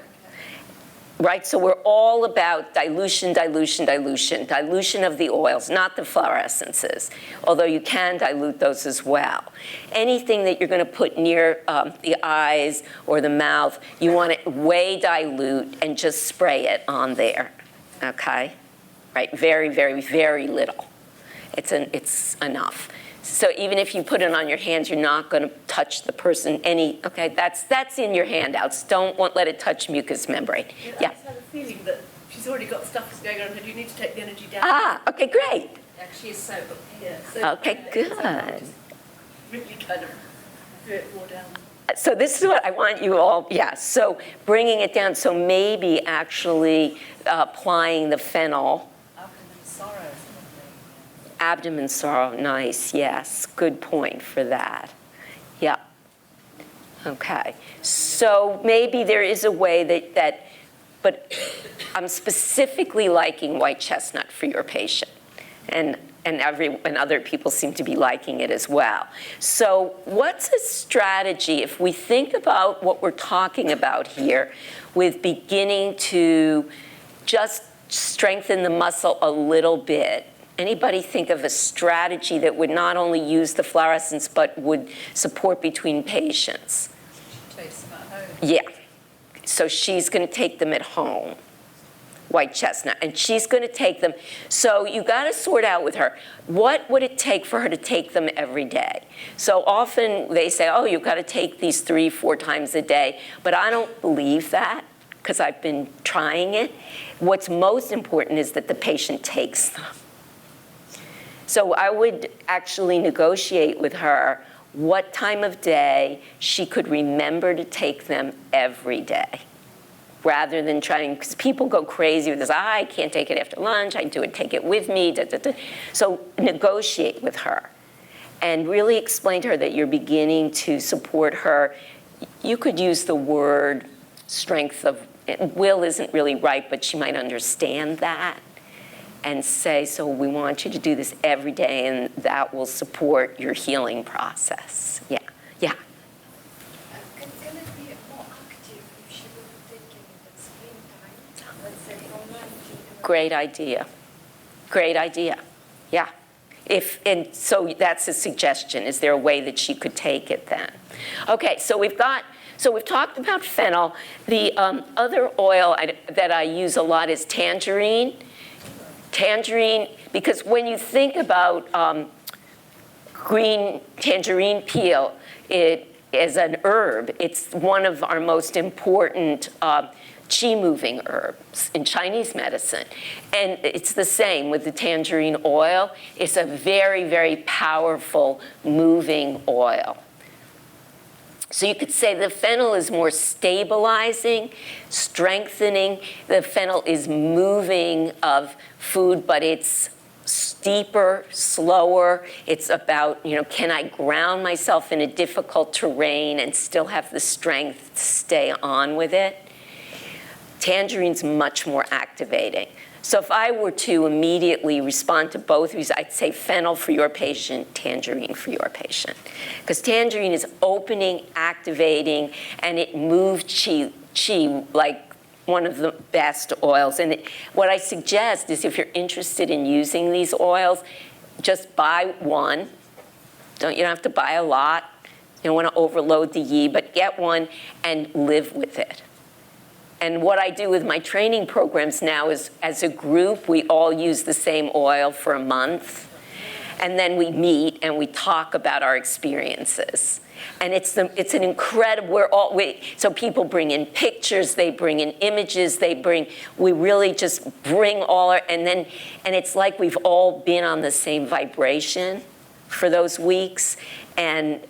right? So we're all about dilution, dilution, dilution, dilution of the oils, not the flower essences, although you can dilute those as well. Anything that you're going to put near the eyes or the mouth, you want it way dilute and just spray it on there, okay? Right, very, very, very little. It's enough. So even if you put it on your hands, you're not going to touch the person any, okay, that's in your handouts. Don't let it touch mucous membrane. I just have a feeling that she's already got stuff that's going on, and you need to take the energy down. Ah, okay, great. Yeah, she is so up here. So, Okay, good. just really kind of do it more down. So this is what I want you all, so bringing it down, so maybe actually applying the fennel. Abdomen sorrow. Abdomen sorrow, nice, yes, good point for that. Yeah. Okay, so maybe there is a way but I'm specifically liking white chestnut for your patient, and other people seem to be liking it as well. So what's a strategy, if we think about what we're talking about here, with beginning to just strengthen the muscle a little bit? Anybody think of a strategy that would not only use the flower essence, but would support between patients? Takes them at home. Yeah. So she's going to take them at home, white chestnut, and she's going to take them. So you got to sort out with her, what would it take for her to take them every day? So often they say, oh, you've got to take these 3-4 times a day, but I don't believe that because I've been trying it. What's most important is that the patient takes them. So I would actually negotiate with her what time of day she could remember to take them every day, rather than trying, because people go crazy with this, I can't take it after lunch, I do it, take it with me, da, da, da. So negotiate with her and really explain to her that you're beginning to support her. You could use the word strength of, will isn't really right, but she might understand that. And say, so we want you to do this every day, and that will support your healing process. Yeah. Can it be more active if she would be taking it at springtime? Let's say from 9 to Great idea. Great idea. Yeah. And so that's a suggestion. Is there a way that she could take it then? Okay, so we've talked about fennel. The other oil that I use a lot is tangerine. Tangerine, because when you think about green tangerine peel, it as an herb, it's one of our most important qi-moving herbs in Chinese medicine. And it's the same with the tangerine oil. It's a very, very powerful moving oil. So you could say the fennel is more stabilizing, strengthening. The fennel is moving of food, but it's steeper, slower. It's about, can I ground myself in a difficult terrain and still have the strength to stay on with it? Tangerine's much more activating. So if I were to immediately respond to both of these, I'd say fennel for your patient, tangerine for your patient. Because tangerine is opening, activating, and it moves qi like one of the best oils. And what I suggest is if you're interested in using these oils, just buy one. You don't have to buy a lot. You don't want to overload the yi, but get one and live with it. And what I do with my training programs now is, as a group, we all use the same oil for a month. And then we meet and we talk about our experiences. And it's an incredible, so people bring in pictures, they bring in images, we really just bring all our, and it's like we've all been on the same vibration for those weeks. And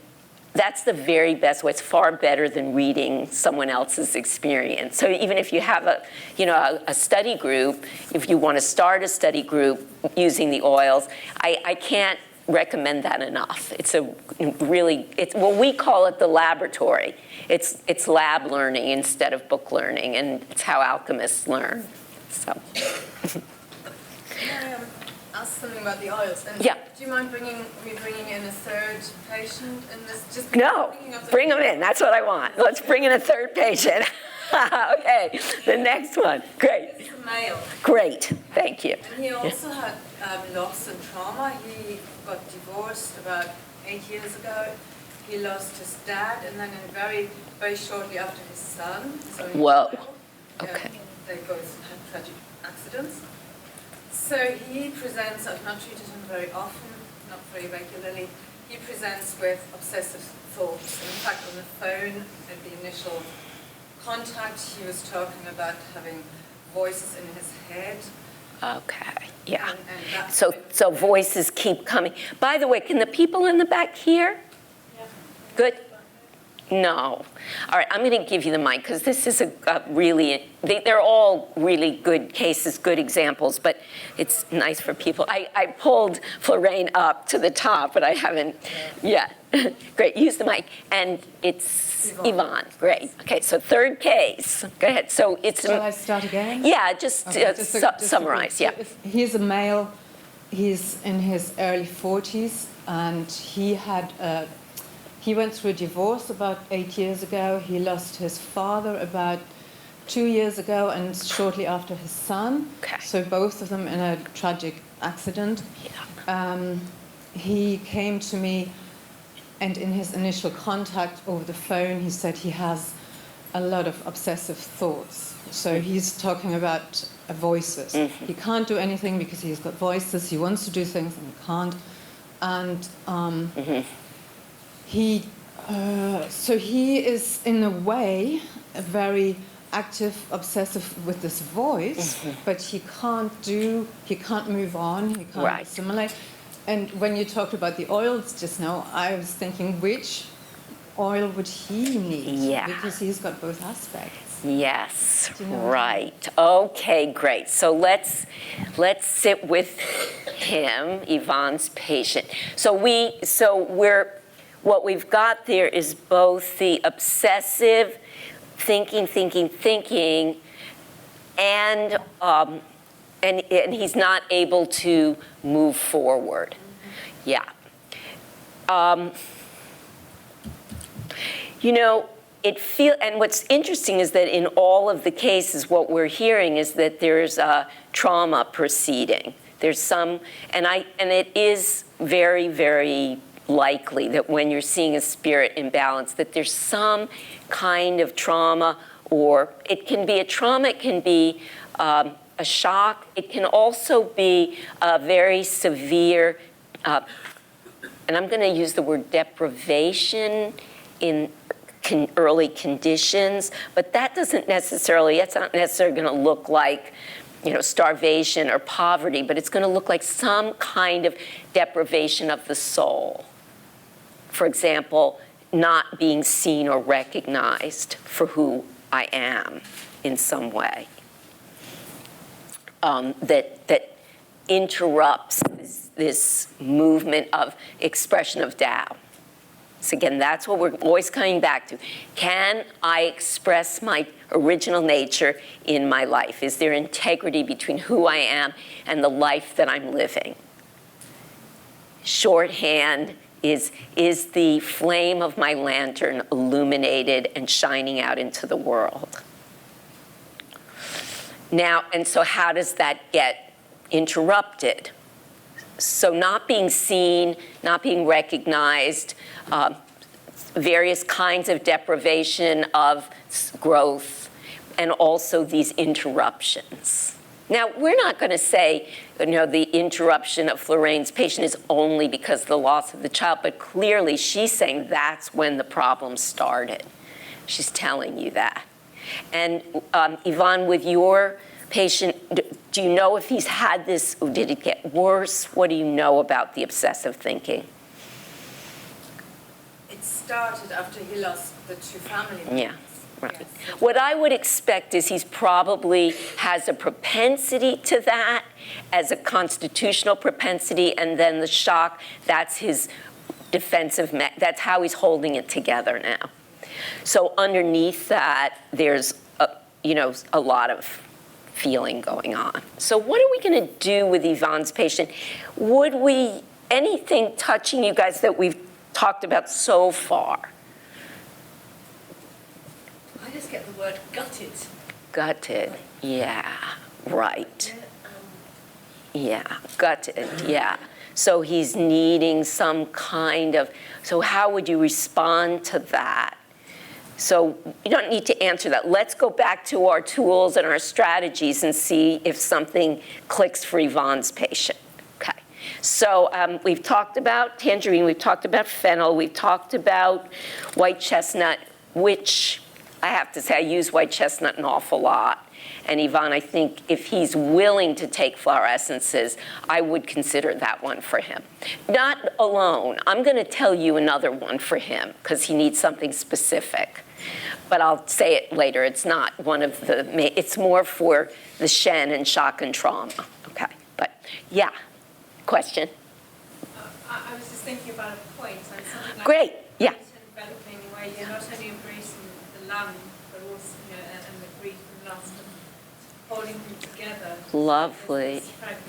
that's the very best way. It's far better than reading someone else's experience. So even if you have a study group, if you want to start a study group using the oils, I can't recommend that enough. It's we call it the laboratory. It's lab learning instead of book learning, and it's how alchemists learn. So. Ask something about the oils. And yeah. Do you mind bringing in a third patient in this? No, bring them in. That's what I want. Let's bring in a third patient. Okay, the next one. Great, It's a male. great, thank you. And he also had loss and trauma. He got divorced about 8 years ago. He lost his dad, and then very, very shortly after his son. his only Whoa. child. Okay. They both had tragic accidents. So he presents, I've not treated him very often, not very regularly. He presents with obsessive thoughts. In fact, on the phone, at the initial contact, he was talking about having voices in his head. Okay, yeah. And that's So voices keep coming. By the way, can the people in the back hear? Good? No. All right, I'm going to give you the mic because this is a really, they're all really good cases, good examples, but it's nice for people. I pulled Florraine up to the top, but I haven't yet. Great, use the mic. And it's Yvonne. Great. Okay, so third case. Go ahead. So it's. Shall I start again? Yeah, just, Okay, summarize, yeah. He's a male. He's in his early 40s, and he went through a divorce about 8 years ago. He lost his father about 2 years ago, and shortly after his son. Okay. So both of them in a tragic accident. Yeah. He came to me, and in his initial contact over the phone, he said he has a lot of obsessive thoughts. So he's talking about voices. Mm-hmm. He can't do anything because he's got voices. He wants to do things and he can't. And so he is, in a way, a very active, obsessive with this voice, but he can't move on, he can't Right. assimilate. And when you talked about the oils just now, I was thinking, which oil would he need? Yeah. Because he's got both aspects. Yes, Do you know what I mean? right. Okay, great. So let's sit with him, Yvonne's patient. What we've got there is both the obsessive thinking, and he's not able to move forward. Yeah. And what's interesting is that in all of the cases, what we're hearing is that there's a trauma proceeding. There's some, and it is very, very likely that when you're seeing a spirit imbalance, that there's some kind of trauma, or it can be a trauma, it can be a shock, it can also be a very severe, and I'm going to use the word deprivation in early conditions, but that's not necessarily going to look like, starvation or poverty, but it's going to look like some kind of deprivation of the soul. For example, not being seen or recognized for who I am in some way. That interrupts this movement of expression of Tao. So again, that's what we're always coming back to. Can I express my original nature in my life? Is there integrity between who I am and the life that I'm living? Shorthand is the flame of my lantern illuminated and shining out into the world? Now, and so how does that get interrupted? So not being seen, not being recognized, various kinds of deprivation of growth, and also these interruptions. Now, we're not going to say, the interruption of Florraine's patient is only because of the loss of the child, but clearly she's saying that's when the problem started. She's telling you that. And Yvonne, with your patient, do you know if he's had this, or did it get worse? What do you know about the obsessive thinking? It started after he lost the two family members. Yeah, right. Yes. What I would expect is he's probably has a propensity to that as a constitutional propensity, and then the shock, that's his defensive, that's how he's holding it together now. So underneath that, there's a lot of feeling going on. So what are we going to do with Yvonne's patient? Anything touching you guys that we've talked about so far? I just get the the word gutted. Gutted, yeah, right. Yeah, gutted, yeah. So he's needing some kind of, so how would you respond to that? So you don't need to answer that. Let's go back to our tools and our strategies and see if something clicks for Yvonne's patient. Okay. So we've talked about tangerine, we've talked about fennel, we've talked about white chestnut, which I have to say I use white chestnut an awful lot. And Yvonne, I think if he's willing to take flower essences, I would consider that one for him. Not alone. I'm going to tell you another one for him because he needs something specific. But I'll say it later. It's not one of the, it's more for the Shen and shock and trauma. Okay. But yeah, question? I was just thinking about a point. And something like Great, yeah. Developing where you're not only embracing the land, but also, and the grief and loss, but holding them together. Lovely.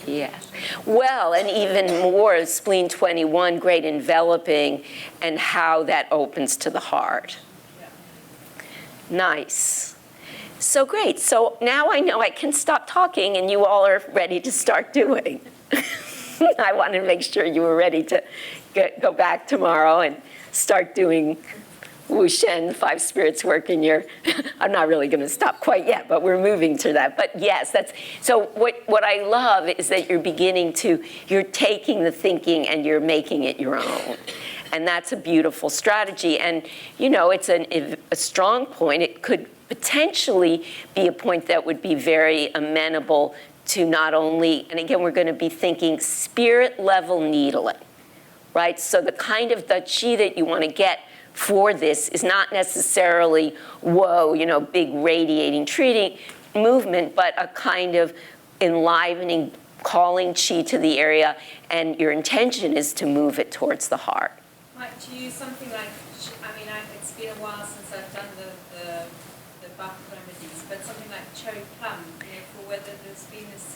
Yeah. Well, and even more, spleen 21, great enveloping, and how that opens to the heart. Nice. So great. So now I know I can stop talking and you all are ready to start doing. I wanted to make sure you were ready to go back tomorrow and start doing Wu Shen, 5 spirits work in your, I'm not really going to stop quite yet, but we're moving to that. But yes, that's, so what I love is that you're beginning to, you're taking the thinking and you're making it your own. And that's a beautiful strategy. And, you know, it's a strong point. It could potentially be a point that would be very amenable to not only, and again, we're going to be thinking spirit level needling, right? So the kind of the chi that you want to get for this is not necessarily, whoa, you know, big radiating, treating movement, but a kind of enlivening, calling chi to the area, and your intention is to move it towards the heart. Might you use something like, I mean, it's been a while since I've done the bath remedies, but something like cherry plum, you know, for whether there's been this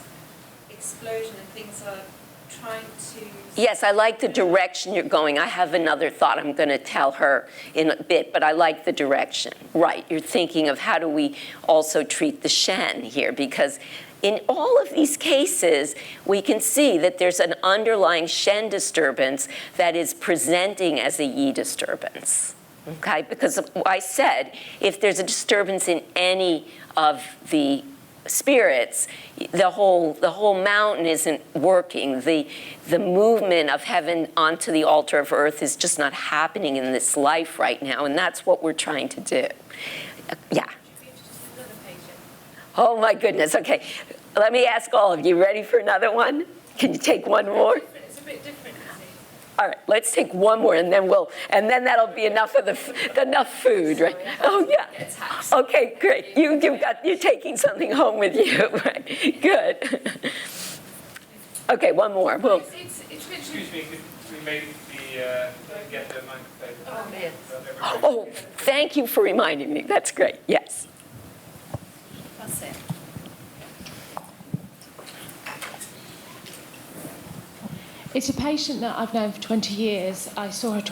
explosion and things are trying to... Yes, I like the direction you're going. I have another thought I'm going to tell her in a bit, but I like the direction. Right, you're thinking of how do we also treat the Shen here, because in all of these cases, we can see that there's an underlying Shen disturbance that is presenting as a Yi disturbance, okay? Because I said, if there's a disturbance in any of the spirits, the whole mountain isn't working. The movement of heaven onto the altar of earth is just not happening in this life right now, and that's what we're trying to do. Yeah. Oh my goodness, okay. Let me ask all of you, ready for another one? Can you take one more? It's a bit different, isn't it? All right, let's take one more and then that'll be enough of enough food, right? Oh yeah. Okay, great. You're taking something home with you, right? Good. Okay, one more. Well, Excuse me, could we maybe get the microphone? Oh, yes. oh, thank you for reminding me. That's great. Yes. That's it. It's a patient that I've known for 20 years. I saw her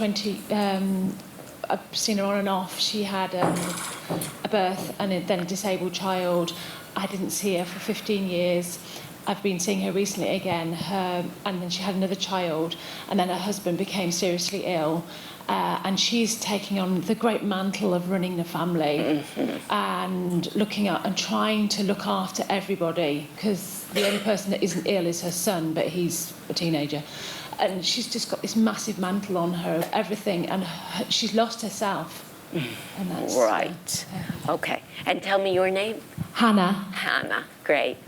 I've seen her on and off. She had a birth and then a disabled child. I didn't see her for 15 years. I've been seeing her recently again, and then she had another child, and then her husband became seriously ill. And she's taking on the great mantle of running the family and looking at and trying to look after everybody, because the only person that isn't ill is her son, but he's a teenager. And she's just got this massive mantle on her of everything, and she's lost herself. And that's, right. Okay. And tell me your name? Hannah. Hannah. Great.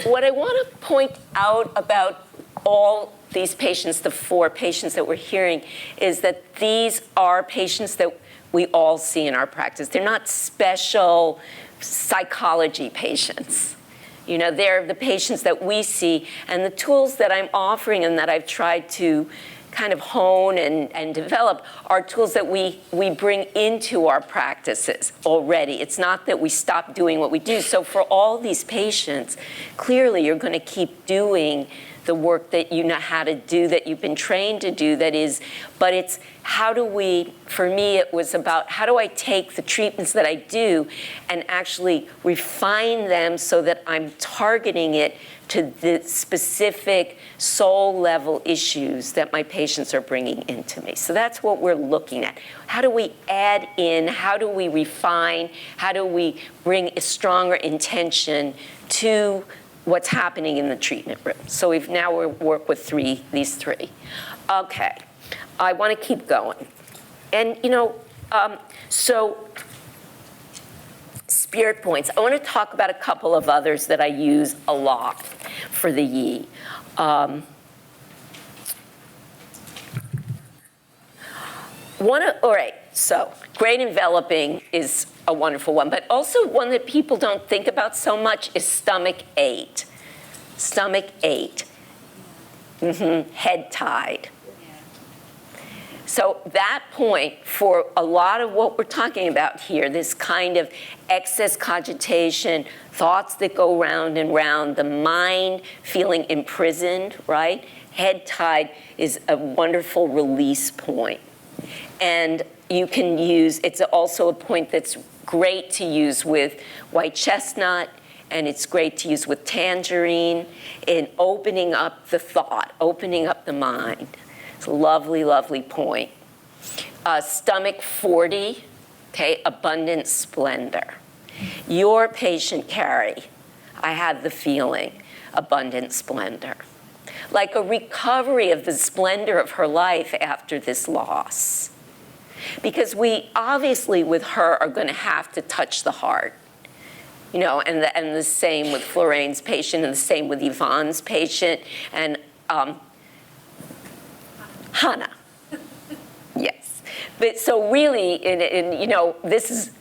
What I want to point out about all these patients, the 4 patients that we're hearing, is that these are patients that we all see in our practice. They're not special psychology patients. You know, they're the patients that we see, and the tools that I'm offering and that I've tried to kind of hone and develop are tools that we bring into our practices already. It's not that we stop doing what we do. So for all these patients, clearly you're going to keep doing the work that you know how to do, that you've been trained to do, but it's how do we, for me, it was about how do I take the treatments that I do and actually refine them so that I'm targeting it to the specific soul level issues that my patients are bringing into me. So that's what we're looking at. How do we add in, how do we refine, how do we bring a stronger intention to what's happening in the treatment room? So we've now worked with these three. Okay, I want to keep going. And so spirit points. I want to talk about a couple of others that I use a lot for the yi. All right, so great enveloping is a wonderful one, but also one that people don't think about so much is stomach 8. Stomach 8. Head tied. So that point, for a lot of what we're talking about here, this kind of excess cogitation, thoughts that go round and round, the mind feeling imprisoned, right? Head tied is a wonderful release point. And you can use, it's also a point that's great to use with white chestnut, and it's great to use with tangerine in opening up the thought, opening up the mind. It's a lovely, lovely point. Stomach 40, okay, abundant splendor. Your patient, Carrie, I had the feeling, abundant splendor. Like a recovery of the splendor of her life after this loss. Because we obviously with her are going to have to touch the heart. And the same with Floraine's patient, and the same with Yvonne's patient, and Hannah. Yes. But so really, it's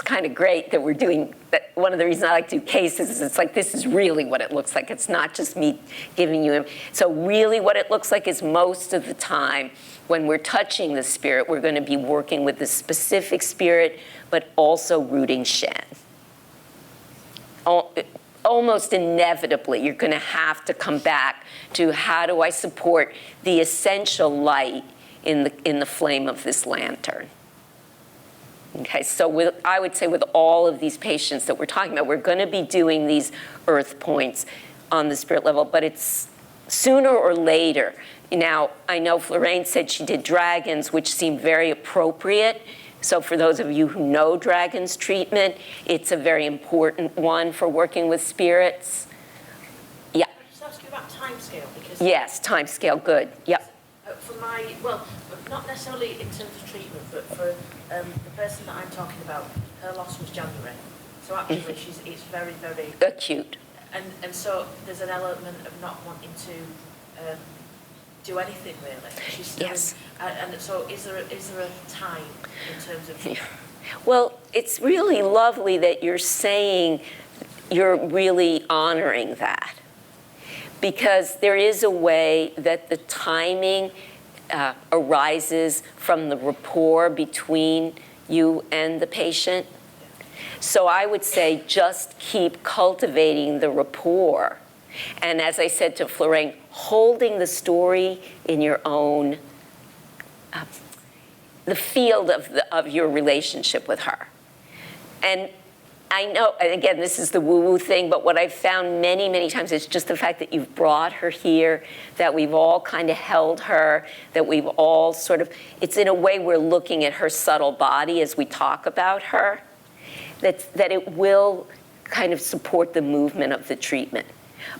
kind of great that we're doing that. One of the reasons I like to do cases is it's like, this is really what it looks like. It's not just me giving you. So really what it looks like is most of the time when we're touching the spirit, we're going to be working with the specific spirit, but also rooting Shen. Almost inevitably, you're going to have to come back to how do I support the essential light in the flame of this lantern. Okay, so I would say with all of these patients that we're talking about, we're going to be doing these earth points on the spirit level, but it's sooner or later. Now, I know Florraine said she did dragons, which seemed very appropriate. So for those of you who know dragons treatment, it's a very important one for working with spirits. Yeah. Can I just ask you about timescale? Because yes, timescale, good. Yep. For not necessarily in terms of treatment, but for the person that I'm talking about, her loss was January. So actually, it's very, very acute. And so there's an element of not wanting to do anything really. She's still yes. And so is there a time in terms of? Well, it's really lovely that you're saying you're really honoring that, because there is a way that the timing arises from the rapport between you and the patient. So I would say just keep cultivating the rapport. And as I said to Florraine, holding the story in your own, the field of your relationship with her. And I know, and again, this is the woo-woo thing, but what I've found many, many times is just the fact that you've brought her here, that we've all kind of held her, that we've all sort of, it's in a way we're looking at her subtle body as we talk about her, that it will kind of support the movement of the treatment.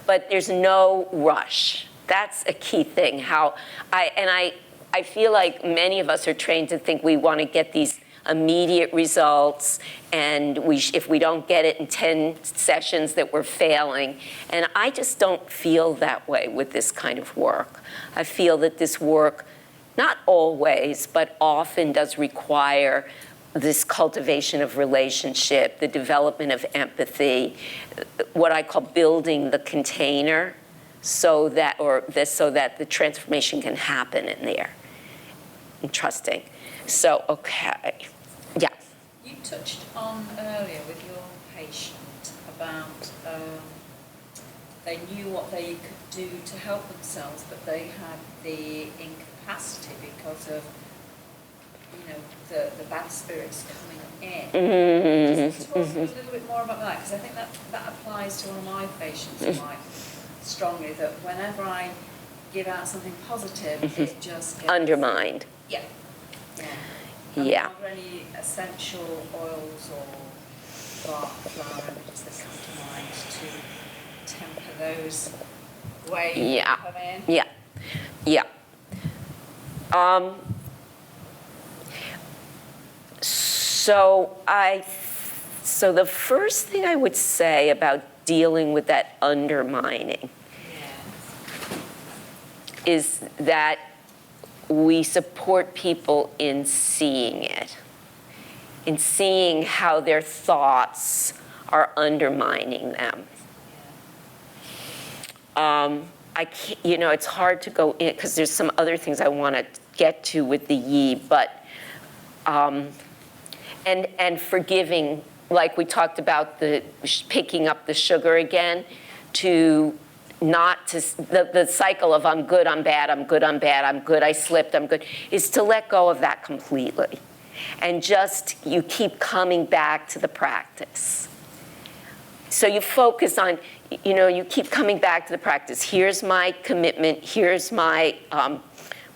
But there's no rush. That's a key thing. I feel like many of us are trained to think we want to get these immediate results, and if we don't get it in 10 sessions that we're failing. And I just don't feel that way with this kind of work. I feel that this work, not always, but often does require this cultivation of relationship, the development of empathy, what I call building the container so that the transformation can happen in there, and trusting. So, okay, yeah. You touched on earlier with your patient about they knew what they could do to help themselves, but they had the incapacity because of, the bad spirits coming in. Just talk a little bit more about that, because I think that applies to one of my patients quite strongly, that whenever I give out something positive, it just gets Undermined. Yeah. Yeah. Are there any essential oils or bark flower remedies that come to mind to temper those waves that come in? Yeah. So the first thing I would say about dealing with that undermining is that we support people in seeing it, in seeing how their thoughts are undermining them. I can't, it's hard to go in because there's some other things I want to get to with the yi, but and forgiving, like we talked about picking up the sugar again, the cycle of I'm good, I'm bad, I'm good, I'm bad, I'm good, I slipped, I'm good, is to let go of that completely. And just, you keep coming back to the practice. So you focus on, you keep coming back to the practice. Here's my commitment, here's my,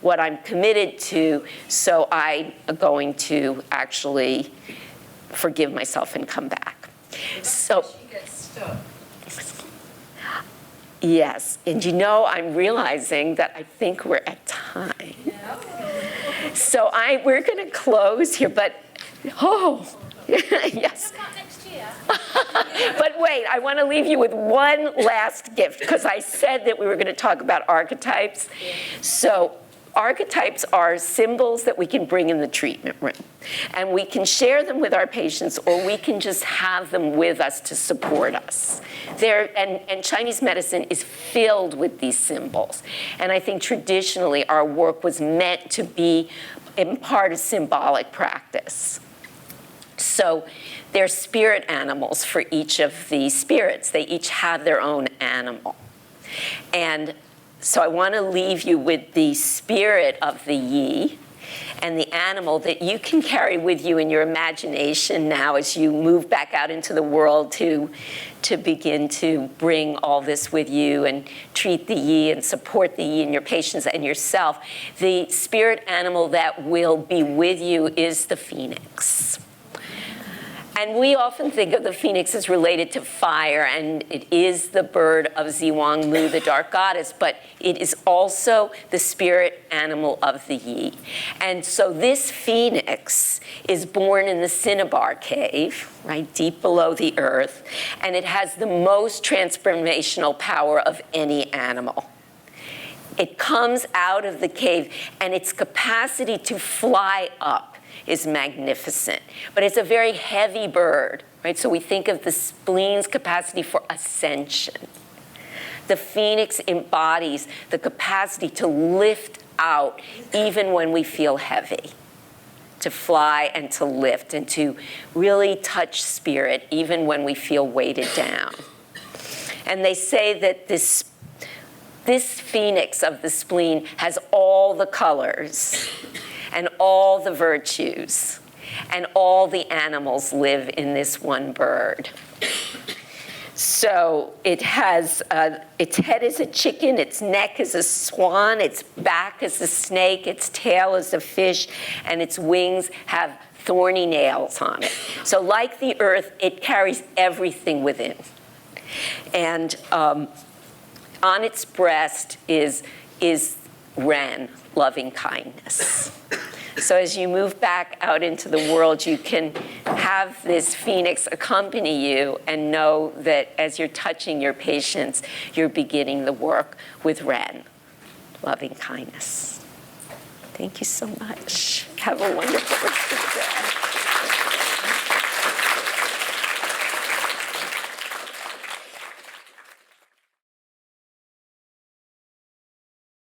what I'm committed to, so I'm going to actually forgive myself and come back. So She gets stuck. Yes, and I'm realizing that I think we're at time. So we're going to close here, but, yes. Come back next year. But wait, I want to leave you with one last gift, because I said that we were going to talk about archetypes. So archetypes are symbols that we can bring in the treatment room. And we can share them with our patients, or we can just have them with us to support us. And Chinese medicine is filled with these symbols. And I think traditionally our work was meant to be in part a symbolic practice. So they're spirit animals for each of the spirits. They each have their own animal. And so I want to leave you with the spirit of the yi and the animal that you can carry with you in your imagination now as you move back out into the world to begin to bring all this with you and treat the yi and support the yi in your patients and yourself. The spirit animal that will be with you is the phoenix. And we often think of the phoenix as related to fire, and it is the bird of Zhiwangmu, the dark goddess, but it is also the spirit animal of the yi. And so this phoenix is born in the Cinnabar cave, right, deep below the earth, and it has the most transformational power of any animal. It comes out of the cave, and its capacity to fly up is magnificent. But it's a very heavy bird, right? So we think of the spleen's capacity for ascension. The phoenix embodies the capacity to lift out even when we feel heavy, to fly and to lift and to really touch spirit even when we feel weighted down. And they say that this phoenix of the spleen has all the colors and all the virtues, and all the animals live in this one bird. So it has, its head is a chicken, its neck is a swan, its back is a snake, its tail is a fish, and its wings have thorny nails on it. So like the earth, it carries everything within. And on its breast is Ren, loving kindness. So as you move back out into the world, you can have this phoenix accompany you and know that as you're touching your patients, you're beginning the work with Ren, loving kindness. Thank you so much. Have a wonderful rest of the day.